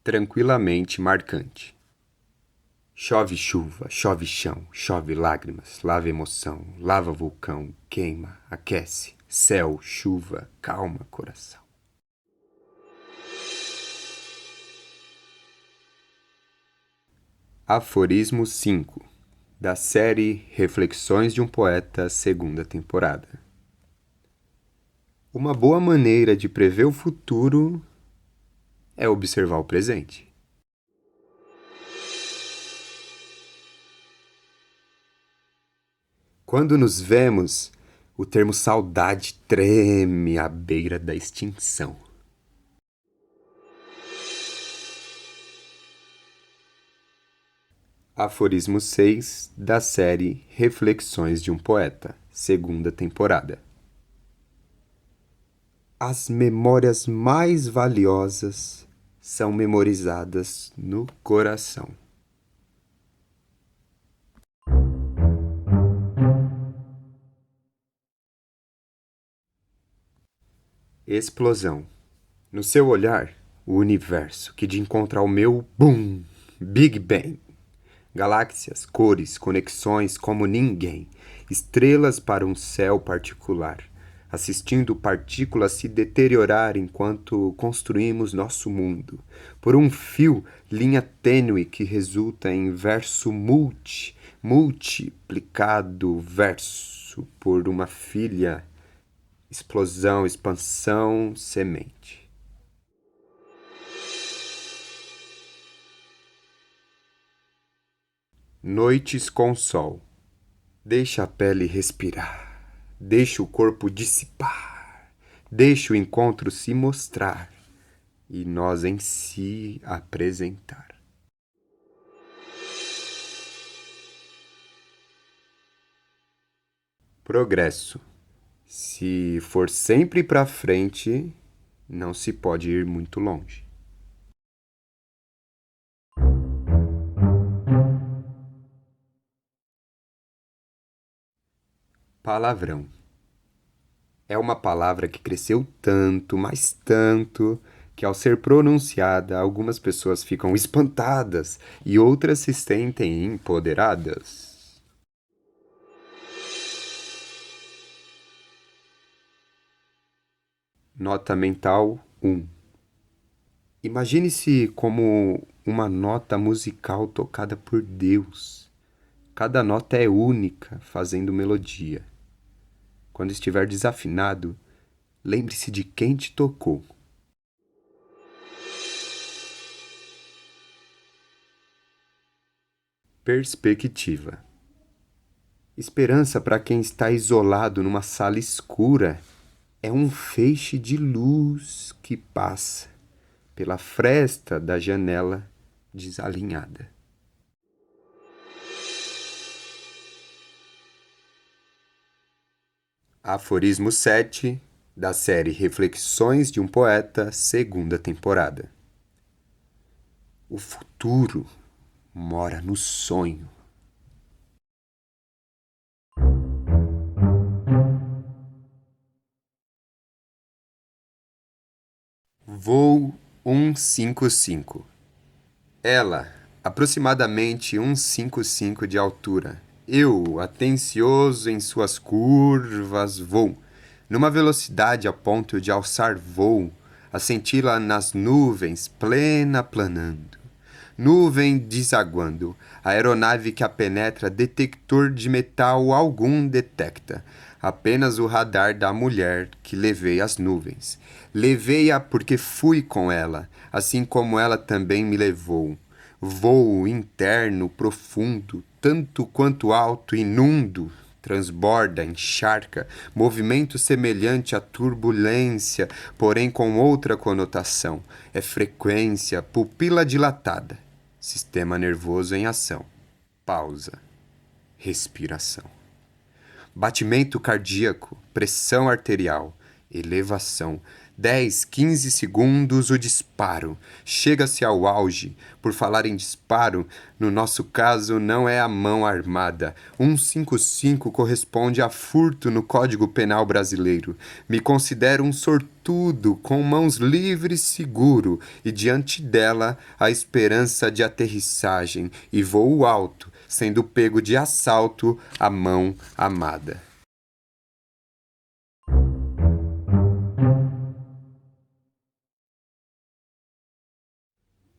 tranquilamente marcante. Chove chuva, chove chão, chove lágrimas, lava emoção, lava vulcão, queima, aquece, céu, chuva, calma coração. Aforismo 5, da série Reflexões de um Poeta, segunda temporada. Uma boa maneira de prever o futuro é observar o presente. Quando nos vemos, o termo saudade treme à beira da extinção. Aforismo 6, da série Reflexões de um Poeta, segunda temporada. As memórias mais valiosas são memorizadas no coração. Explosão. No seu olhar, o universo que de encontro ao meu BUM! Big Bang. Galáxias, cores, conexões como ninguém, estrelas para um céu particular, assistindo partículas se deteriorar enquanto construímos nosso mundo, por um fio, linha tênue que resulta em verso multiplicado verso por uma filha, explosão, expansão, semente. Noites com sol. Deixa a pele respirar, deixa o corpo dissipar, deixa o encontro se mostrar e nós em si apresentar. Progresso. Se for sempre para frente, não se pode ir muito longe. Palavrão. É uma palavra que cresceu tanto, mas tanto, que ao ser pronunciada, algumas pessoas ficam espantadas e outras se sentem empoderadas. Nota mental 1. Imagine-se como uma nota musical tocada por Deus. Cada nota é única, fazendo melodia. Quando estiver desafinado, lembre-se de quem te tocou. Perspectiva. Esperança para quem está isolado numa sala escura é um feixe de luz que passa pela fresta da janela desalinhada. Aforismo 7, da série Reflexões de um Poeta, segunda temporada. O futuro mora no sonho. Voo 155. Ela, aproximadamente 155 de altura. Eu, atencioso em suas curvas, vou, numa velocidade a ponto de alçar voo, a senti-la nas nuvens, plena planando. Nuvem desaguando, a aeronave que a penetra, detector de metal algum detecta. Apenas o radar da mulher que levei às nuvens. Levei-a porque fui com ela, assim como ela também me levou. Voo interno, profundo, tanto quanto alto, inundo, transborda, encharca, movimento semelhante à turbulência, porém com outra conotação. É frequência, pupila dilatada, sistema nervoso em ação, pausa, respiração. Batimento cardíaco, pressão arterial, elevação, 10, 15 segundos, o disparo. Chega-se ao auge. Por falar em disparo, no nosso caso não é a mão armada. 155 corresponde a furto no Código Penal brasileiro. Me considero um sortudo, com mãos livres seguro, e diante dela a esperança de aterrissagem, e voo alto, sendo pego de assalto a mão amada.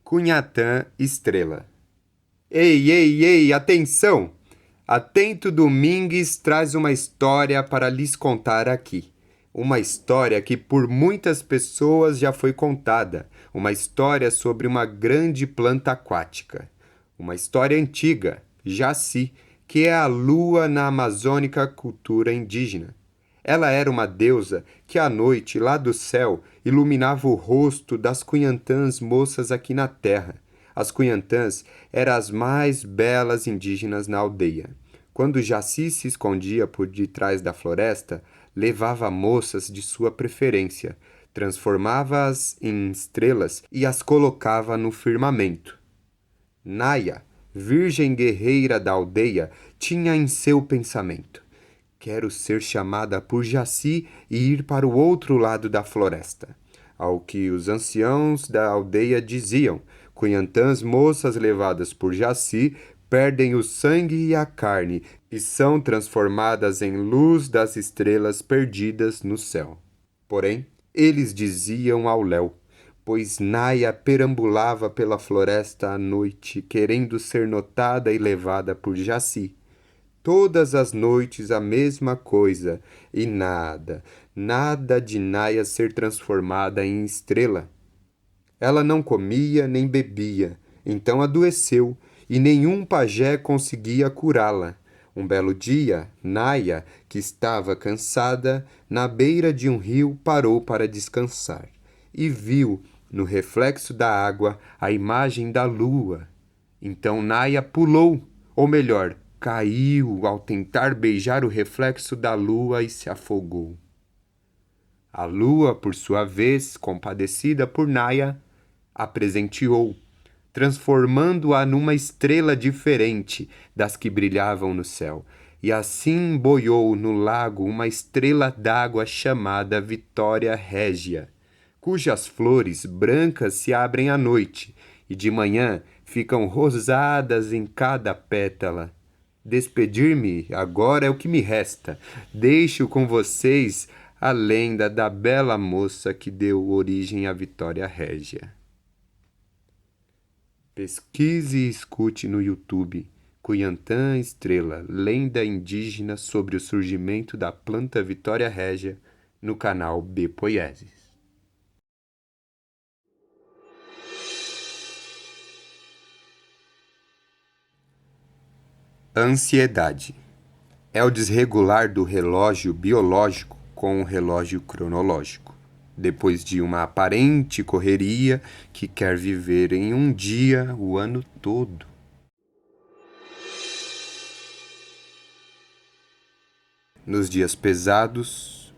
Cunhatã Estrela. Ei, ei, ei, atenção! Atento Domingues traz uma história para lhes contar aqui. Uma história que por muitas pessoas já foi contada. Uma história sobre uma grande planta aquática. Uma história antiga, Jaci, que é a lua na amazônica cultura indígena. Ela era uma deusa que à noite, lá do céu, iluminava o rosto das cunhantãs moças aqui na terra. As cunhantãs eram as mais belas indígenas na aldeia. Quando Jaci se escondia por detrás da floresta, levava moças de sua preferência, transformava-as em estrelas e as colocava no firmamento. Naya, virgem guerreira da aldeia, tinha em seu pensamento: quero ser chamada por Jaci e ir para o outro lado da floresta. Ao que os anciãos da aldeia diziam: cunhantãs moças levadas por Jaci perdem o sangue e a carne e são transformadas em luz das estrelas perdidas no céu. Porém, eles diziam ao léu, pois Naya perambulava pela floresta à noite, querendo ser notada e levada por Jaci. Todas as noites a mesma coisa, e nada de Naya ser transformada em estrela. Ela não comia nem bebia, então adoeceu, e nenhum pajé conseguia curá-la. Um belo dia, Naya, que estava cansada, na beira de um rio parou para descansar, e viu, no reflexo da água, a imagem da lua. Então Naya pulou, ou melhor, caiu ao tentar beijar o reflexo da lua e se afogou. A lua, por sua vez, compadecida por Naya, a presenteou, transformando-a numa estrela diferente das que brilhavam no céu, e assim boiou no lago uma estrela d'água chamada Vitória Régia, cujas flores brancas se abrem à noite e de manhã ficam rosadas em cada pétala. Despedir-me agora é o que me resta. Deixo com vocês a lenda da bela moça que deu origem à Vitória Régia. Pesquise e escute no YouTube Cunhantã Estrela, lenda indígena sobre o surgimento da planta Vitória Régia, no canal B Poieses. Ansiedade é o desregular do relógio biológico com o relógio cronológico, depois de uma aparente correria que quer viver em um dia o ano todo. Nos dias pesados,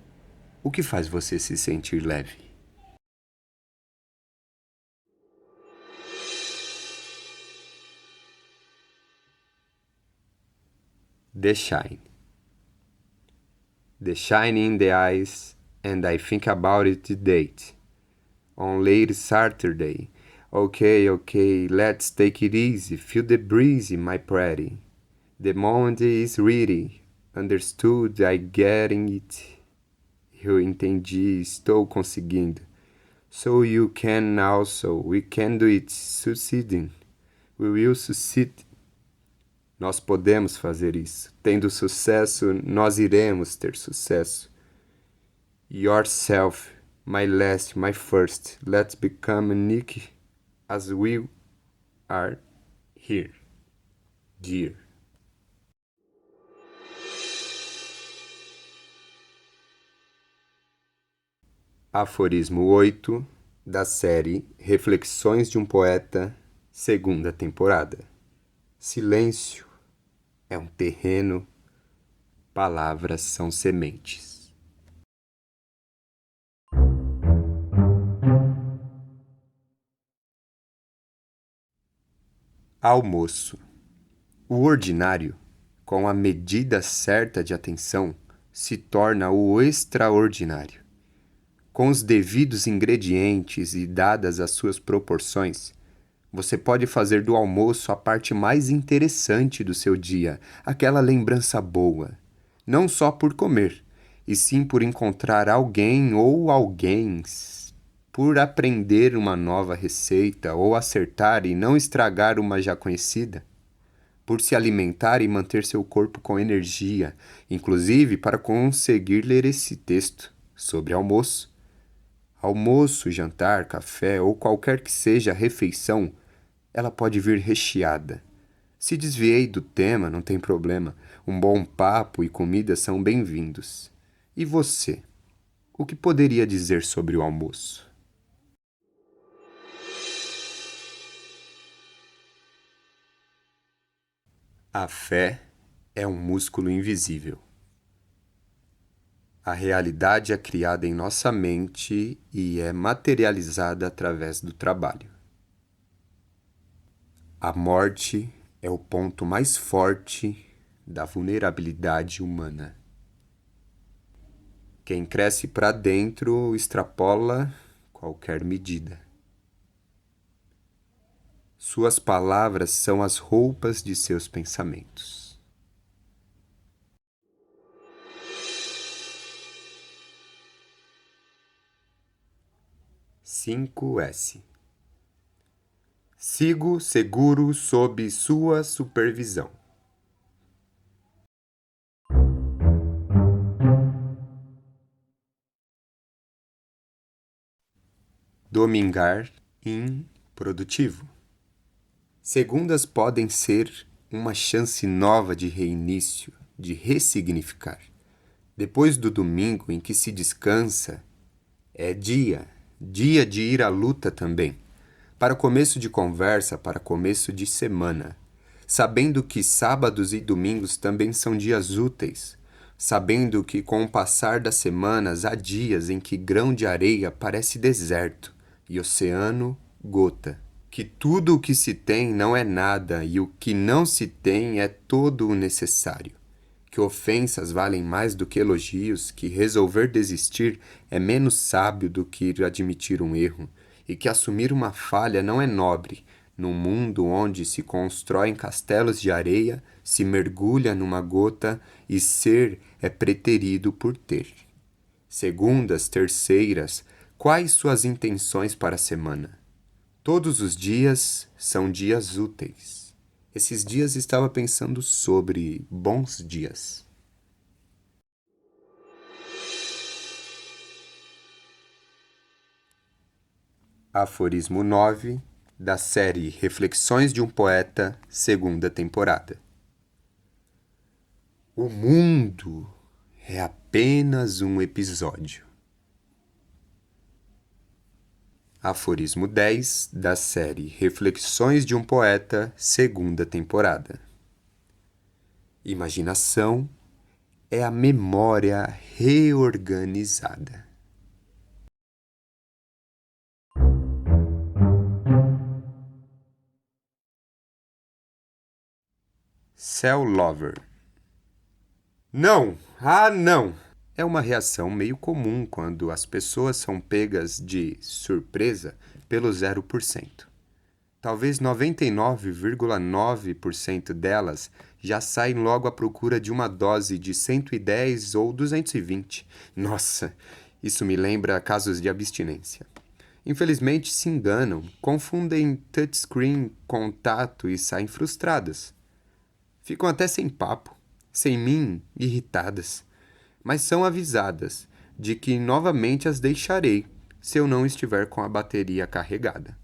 o que faz você se sentir leve? The Shine. The shine in the eyes, and I think about it the date. On late Saturday. Okay, let's take it easy. Feel the breeze, my pretty. The moment is ready. Understood, I getting it. Eu entendi, estou conseguindo. So you can also. We can do it. Succeeding. We will succeed. Nós podemos fazer isso. Tendo sucesso, nós iremos ter sucesso. Yourself, my last, my first. Let's become unique as we are here, dear. Aforismo 8, da série Reflexões de um Poeta, segunda temporada. Silêncio é um terreno, palavras são sementes. Almoço. O ordinário, com a medida certa de atenção, se torna o extraordinário. Com os devidos ingredientes e dadas as suas proporções, você pode fazer do almoço a parte mais interessante do seu dia, aquela lembrança boa, não só por comer, e sim por encontrar alguém ou alguéns, por aprender uma nova receita ou acertar e não estragar uma já conhecida, por se alimentar e manter seu corpo com energia, inclusive para conseguir ler esse texto sobre almoço. Almoço, jantar, café ou qualquer que seja a refeição, ela pode vir recheada. Se desviei do tema, não tem problema. Um bom papo e comida são bem-vindos. E você? O que poderia dizer sobre o almoço? A fé é um músculo invisível. A realidade é criada em nossa mente e é materializada através do trabalho. A morte é o ponto mais forte da vulnerabilidade humana. Quem cresce para dentro extrapola qualquer medida. Suas palavras são as roupas de seus pensamentos. S. Sigo seguro sob sua supervisão. Domingar improdutivo. Segundas podem ser uma chance nova de reinício, de ressignificar. Depois do domingo em que se descansa, é dia de ir à luta também. Para começo de conversa, para começo de semana. Sabendo que sábados e domingos também são dias úteis. Sabendo que com o passar das semanas há dias em que grão de areia parece deserto e oceano gota. Que tudo o que se tem não é nada e o que não se tem é todo o necessário. Que ofensas valem mais do que elogios, que resolver desistir é menos sábio do que admitir um erro, e que assumir uma falha não é nobre, num mundo onde se constroem castelos de areia, se mergulha numa gota e ser é preterido por ter. Segundas, terceiras, quais suas intenções para a semana? Todos os dias são dias úteis. Esses dias estava pensando sobre bons dias. Aforismo 9, da série Reflexões de um Poeta, segunda temporada. O mundo é apenas um episódio. Aforismo 10, da série Reflexões de um Poeta, segunda temporada. Imaginação é a memória reorganizada. Cell Lover. Não! Ah, não! É uma reação meio comum quando as pessoas são pegas de surpresa pelo 0%. Talvez 99,9% delas já saem logo à procura de uma dose de 110 ou 220. Nossa, isso me lembra casos de abstinência. Infelizmente se enganam, confundem touchscreen com tato e saem frustradas. Ficam até sem papo, sem mim, irritadas. Mas são avisadas de que novamente as deixarei se eu não estiver com a bateria carregada.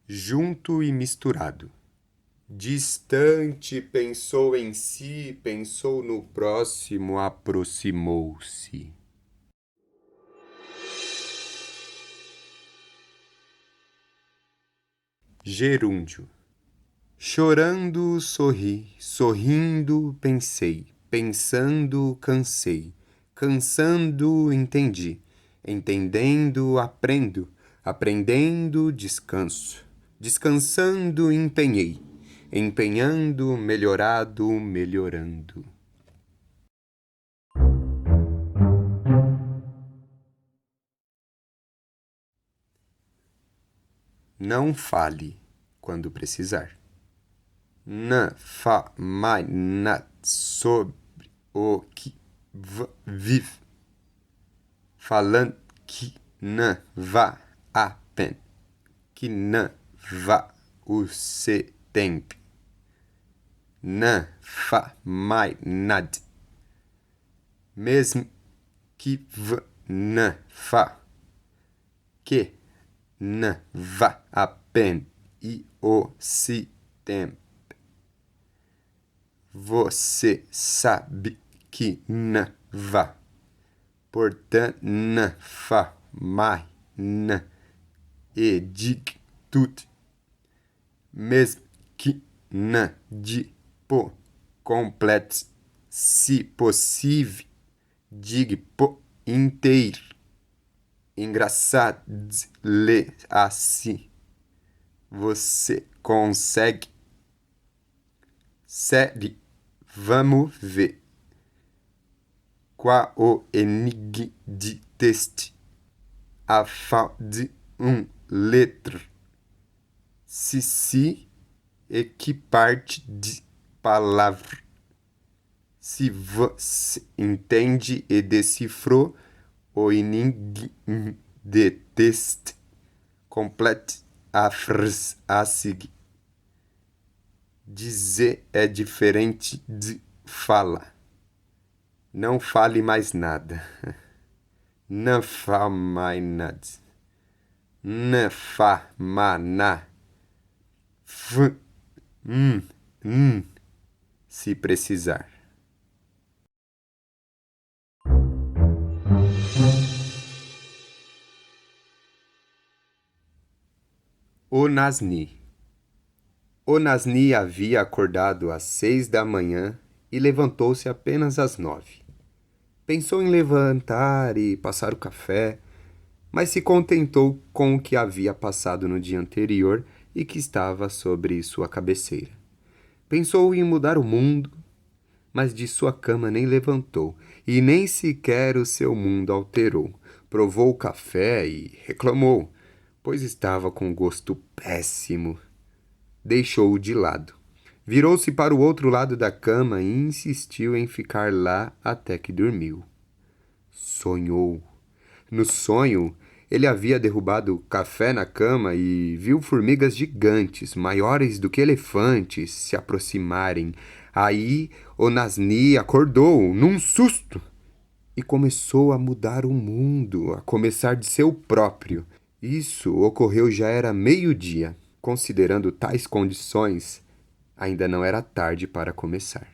Junto e misturado. Distante pensou em si, pensou no próximo, aproximou-se. Gerúndio. Chorando, sorri, sorrindo, pensei, pensando, cansei, cansando, entendi, Entendendo, aprendo. Aprendendo, descanso. Descansando, empenhei. Empenhando, melhorado, melhorando. Não fale quando precisar. Não fa mais nada sobre o que vive. Falando que não vá a pena. Que não vá o seu tempo. Não fa mais nada. Mesmo que não fa. Que não vá a pena e o seu tempo. Você sabe que não vá. Portanto, não fa mais não. E diga tudo. Mesmo que não de por completo, se possível, diga por inteiro. Engraçado ler assim. Você consegue? Sério, vamos ver. Qual o enigma de texto? A falta de letra. Se e que parte de palavra? Se você entende e decifrou o enigma de texto, complete a frase a seguir. Dizer é diferente de falar. Não fale mais nada. Não fa mais nada. Não fa mais nada. Se precisar. O Nasni. O Nasni havia acordado às 6 da manhã e levantou-se apenas às 9. Pensou em levantar e passar o café, mas se contentou com o que havia passado no dia anterior e que estava sobre sua cabeceira. Pensou em mudar o mundo, mas de sua cama nem levantou, e nem sequer o seu mundo alterou. Provou o café e reclamou, pois estava com gosto péssimo. Deixou-o de lado. Virou-se para o outro lado da cama e insistiu em ficar lá até que dormiu. Sonhou. No sonho, ele havia derrubado café na cama e viu formigas gigantes, maiores do que elefantes, se aproximarem. Aí o Nasni acordou, num susto, e começou a mudar o mundo, a começar de seu próprio. Isso ocorreu já era meio-dia. Considerando tais condições, ainda não era tarde para começar.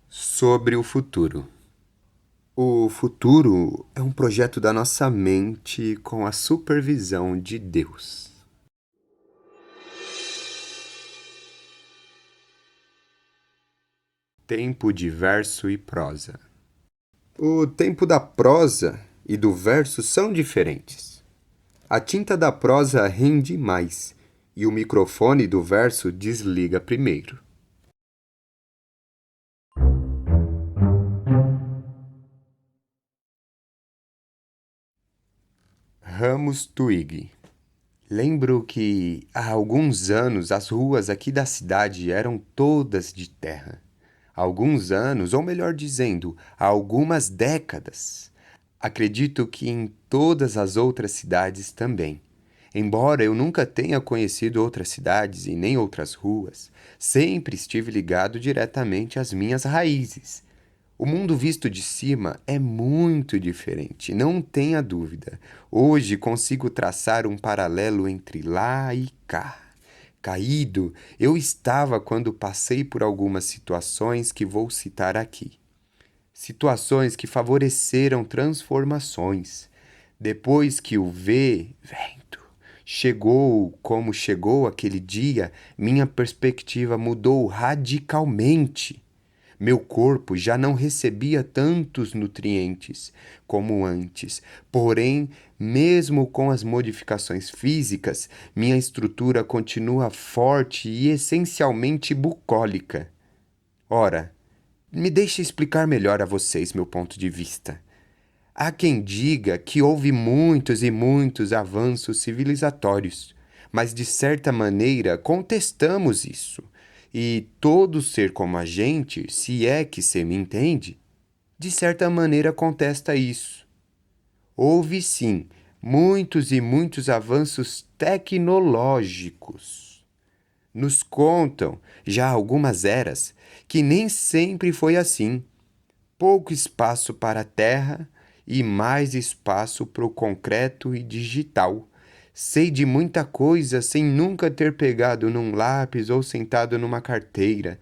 Sobre o futuro. O futuro é um projeto da nossa mente com a supervisão de Deus. Tempo de verso e prosa. O tempo da prosa e do verso são diferentes. A tinta da prosa rende mais e o microfone do verso desliga primeiro. Ramos Twig. Lembro que há alguns anos as ruas aqui da cidade eram todas de terra. Há alguns anos, ou melhor dizendo, há algumas décadas. Acredito que em todas as outras cidades também. Embora eu nunca tenha conhecido outras cidades e nem outras ruas, sempre estive ligado diretamente às minhas raízes. O mundo visto de cima é muito diferente, não tenha dúvida. Hoje consigo traçar um paralelo entre lá e cá. Caído, eu estava quando passei por algumas situações que vou citar aqui. Situações que favoreceram transformações. Depois que o vento Chegou como chegou aquele dia, minha perspectiva mudou radicalmente. Meu corpo já não recebia tantos nutrientes como antes, porém, mesmo com as modificações físicas, minha estrutura continua forte e essencialmente bucólica. Ora, me deixe explicar melhor a vocês meu ponto de vista. Há quem diga que houve muitos e muitos avanços civilizatórios, mas de certa maneira contestamos isso. E todo ser como a gente, se é que se me entende, de certa maneira contesta isso. Houve sim muitos e muitos avanços tecnológicos. Nos contam, já há algumas eras, que nem sempre foi assim. Pouco espaço para a terra e mais espaço para o concreto e digital. Sei de muita coisa sem nunca ter pegado num lápis ou sentado numa carteira.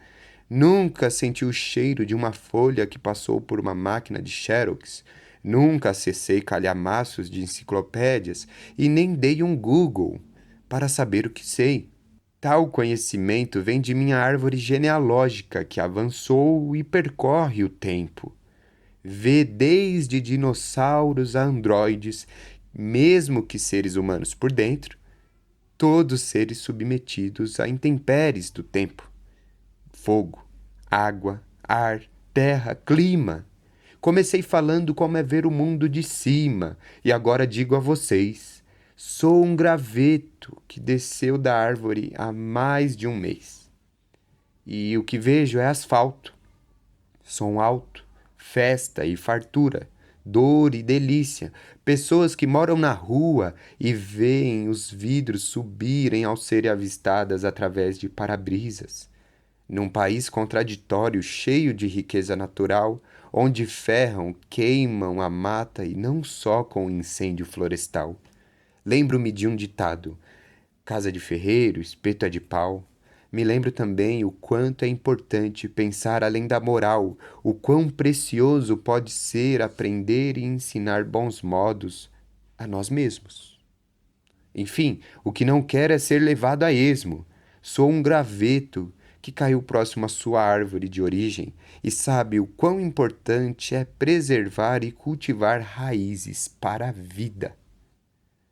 Nunca senti o cheiro de uma folha que passou por uma máquina de xerox. Nunca acessei calhamaços de enciclopédias e nem dei um Google para saber o que sei. Tal conhecimento vem de minha árvore genealógica que avançou e percorre o tempo. Vê desde dinossauros a androides, mesmo que seres humanos por dentro, todos seres submetidos a intempéries do tempo. Fogo, água, ar, terra, clima. Comecei falando como é ver o mundo de cima, e agora digo a vocês, sou um graveto que desceu da árvore há mais de um mês. E o que vejo é asfalto, som alto, festa e fartura, dor e delícia, pessoas que moram na rua e veem os vidros subirem ao serem avistadas através de para-brisas. Num país contraditório, cheio de riqueza natural, onde ferram, queimam a mata e não só com o incêndio florestal. Lembro-me de um ditado, casa de ferreiro, espeto é de pau. Me lembro também o quanto é importante pensar além da moral, o quão precioso pode ser aprender e ensinar bons modos a nós mesmos. Enfim, o que não quero é ser levado a esmo. Sou um graveto que caiu próximo à sua árvore de origem e sabe o quão importante é preservar e cultivar raízes para a vida.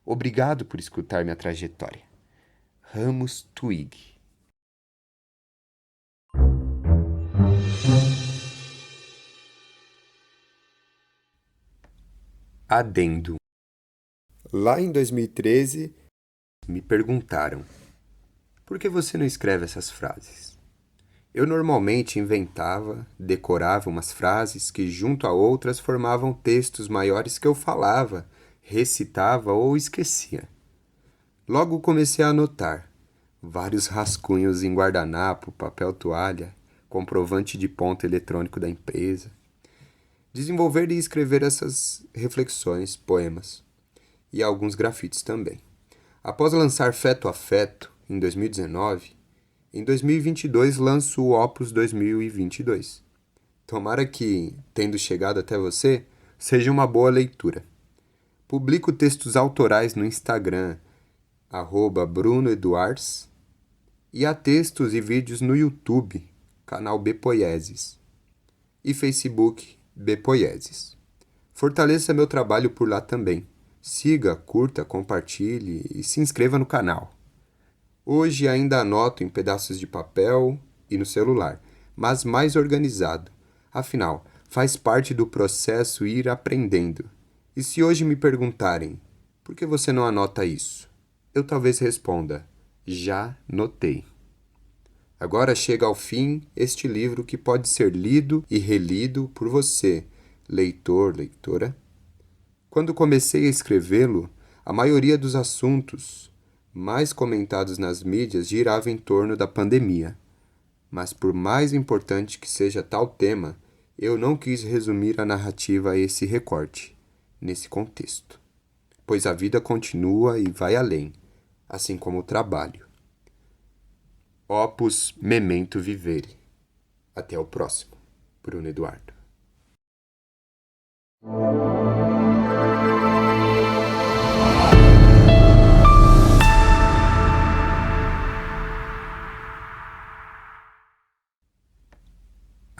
Obrigado por escutar minha trajetória. Ramos Twig. Adendo. Lá em 2013, me perguntaram: por que você não escreve essas frases? Eu normalmente inventava, decorava umas frases que, junto a outras, formavam textos maiores que eu falava, recitava ou esquecia. Logo comecei a anotar vários rascunhos em guardanapo, papel toalha, comprovante de ponto eletrônico da empresa. Desenvolver e escrever essas reflexões, poemas e alguns grafites também. Após lançar Feto a Feto, em 2019, em 2022 lanço o Opus 2022. Tomara que, tendo chegado até você, seja uma boa leitura. Publico textos autorais no Instagram, @BrunoEduards, e há textos e vídeos no YouTube, canal Bpoieses, e Facebook Bpoieses. Fortaleça meu trabalho por lá também. Siga, curta, compartilhe e se inscreva no canal. Hoje ainda anoto em pedaços de papel e no celular, mas mais organizado. Afinal, faz parte do processo ir aprendendo. E se hoje me perguntarem, por que você não anota isso? Eu talvez responda, já notei. Agora chega ao fim este livro que pode ser lido e relido por você, leitor, leitora. Quando comecei a escrevê-lo, a maioria dos assuntos mais comentados nas mídias girava em torno da pandemia. Mas por mais importante que seja tal tema, eu não quis resumir a narrativa a esse recorte, nesse contexto. Pois a vida continua e vai além, assim como o trabalho. Opus Memento Vivere. Até o próximo. Bruno Eduardo.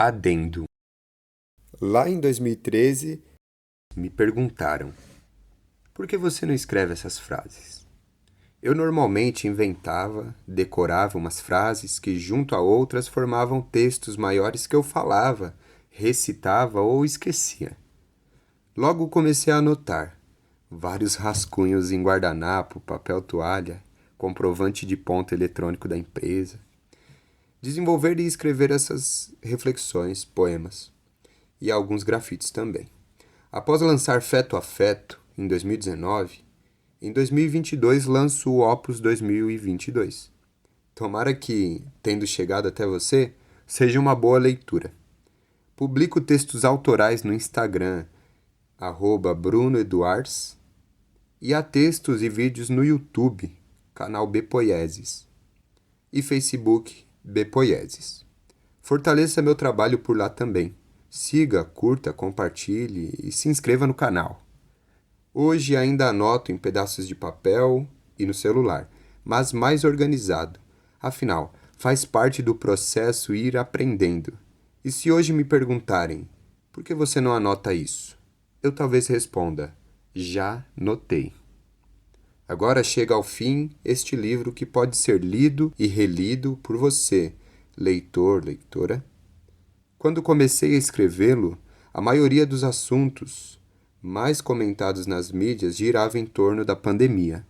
Adendo. Lá em 2013, me perguntaram: por que você não escreve essas frases? Eu normalmente inventava, decorava umas frases que, junto a outras, formavam textos maiores que eu falava, recitava ou esquecia. Logo comecei a anotar vários rascunhos em guardanapo, papel toalha, comprovante de ponto eletrônico da empresa. Desenvolver e escrever essas reflexões, poemas e alguns grafites também. Após lançar Feto a Feto, em 2019, em 2022 lanço o Opus 2022. Tomara que, tendo chegado até você, seja uma boa leitura. Publico textos autorais no Instagram, @BrunoEduards, e há textos e vídeos no YouTube, canal Bpoieses, e Facebook Bpoieses. Fortaleça meu trabalho por lá também. Siga, curta, compartilhe e se inscreva no canal. Hoje ainda anoto em pedaços de papel e no celular, mas mais organizado. Afinal, faz parte do processo ir aprendendo. E se hoje me perguntarem, por que você não anota isso? Eu talvez responda, já notei. Agora chega ao fim este livro que pode ser lido e relido por você, leitor, leitora. Quando comecei a escrevê-lo, a maioria dos assuntos mais comentados nas mídias girava em torno da pandemia.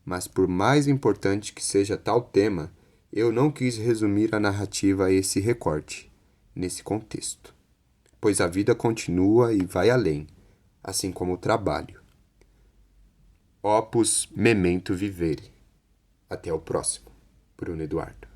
Mas por mais importante que seja tal tema, eu não quis resumir a narrativa a esse recorte, nesse contexto. Pois a vida continua e vai além, assim como o trabalho. Opus Memento Vivere. Até o próximo. Bruno Eduardo.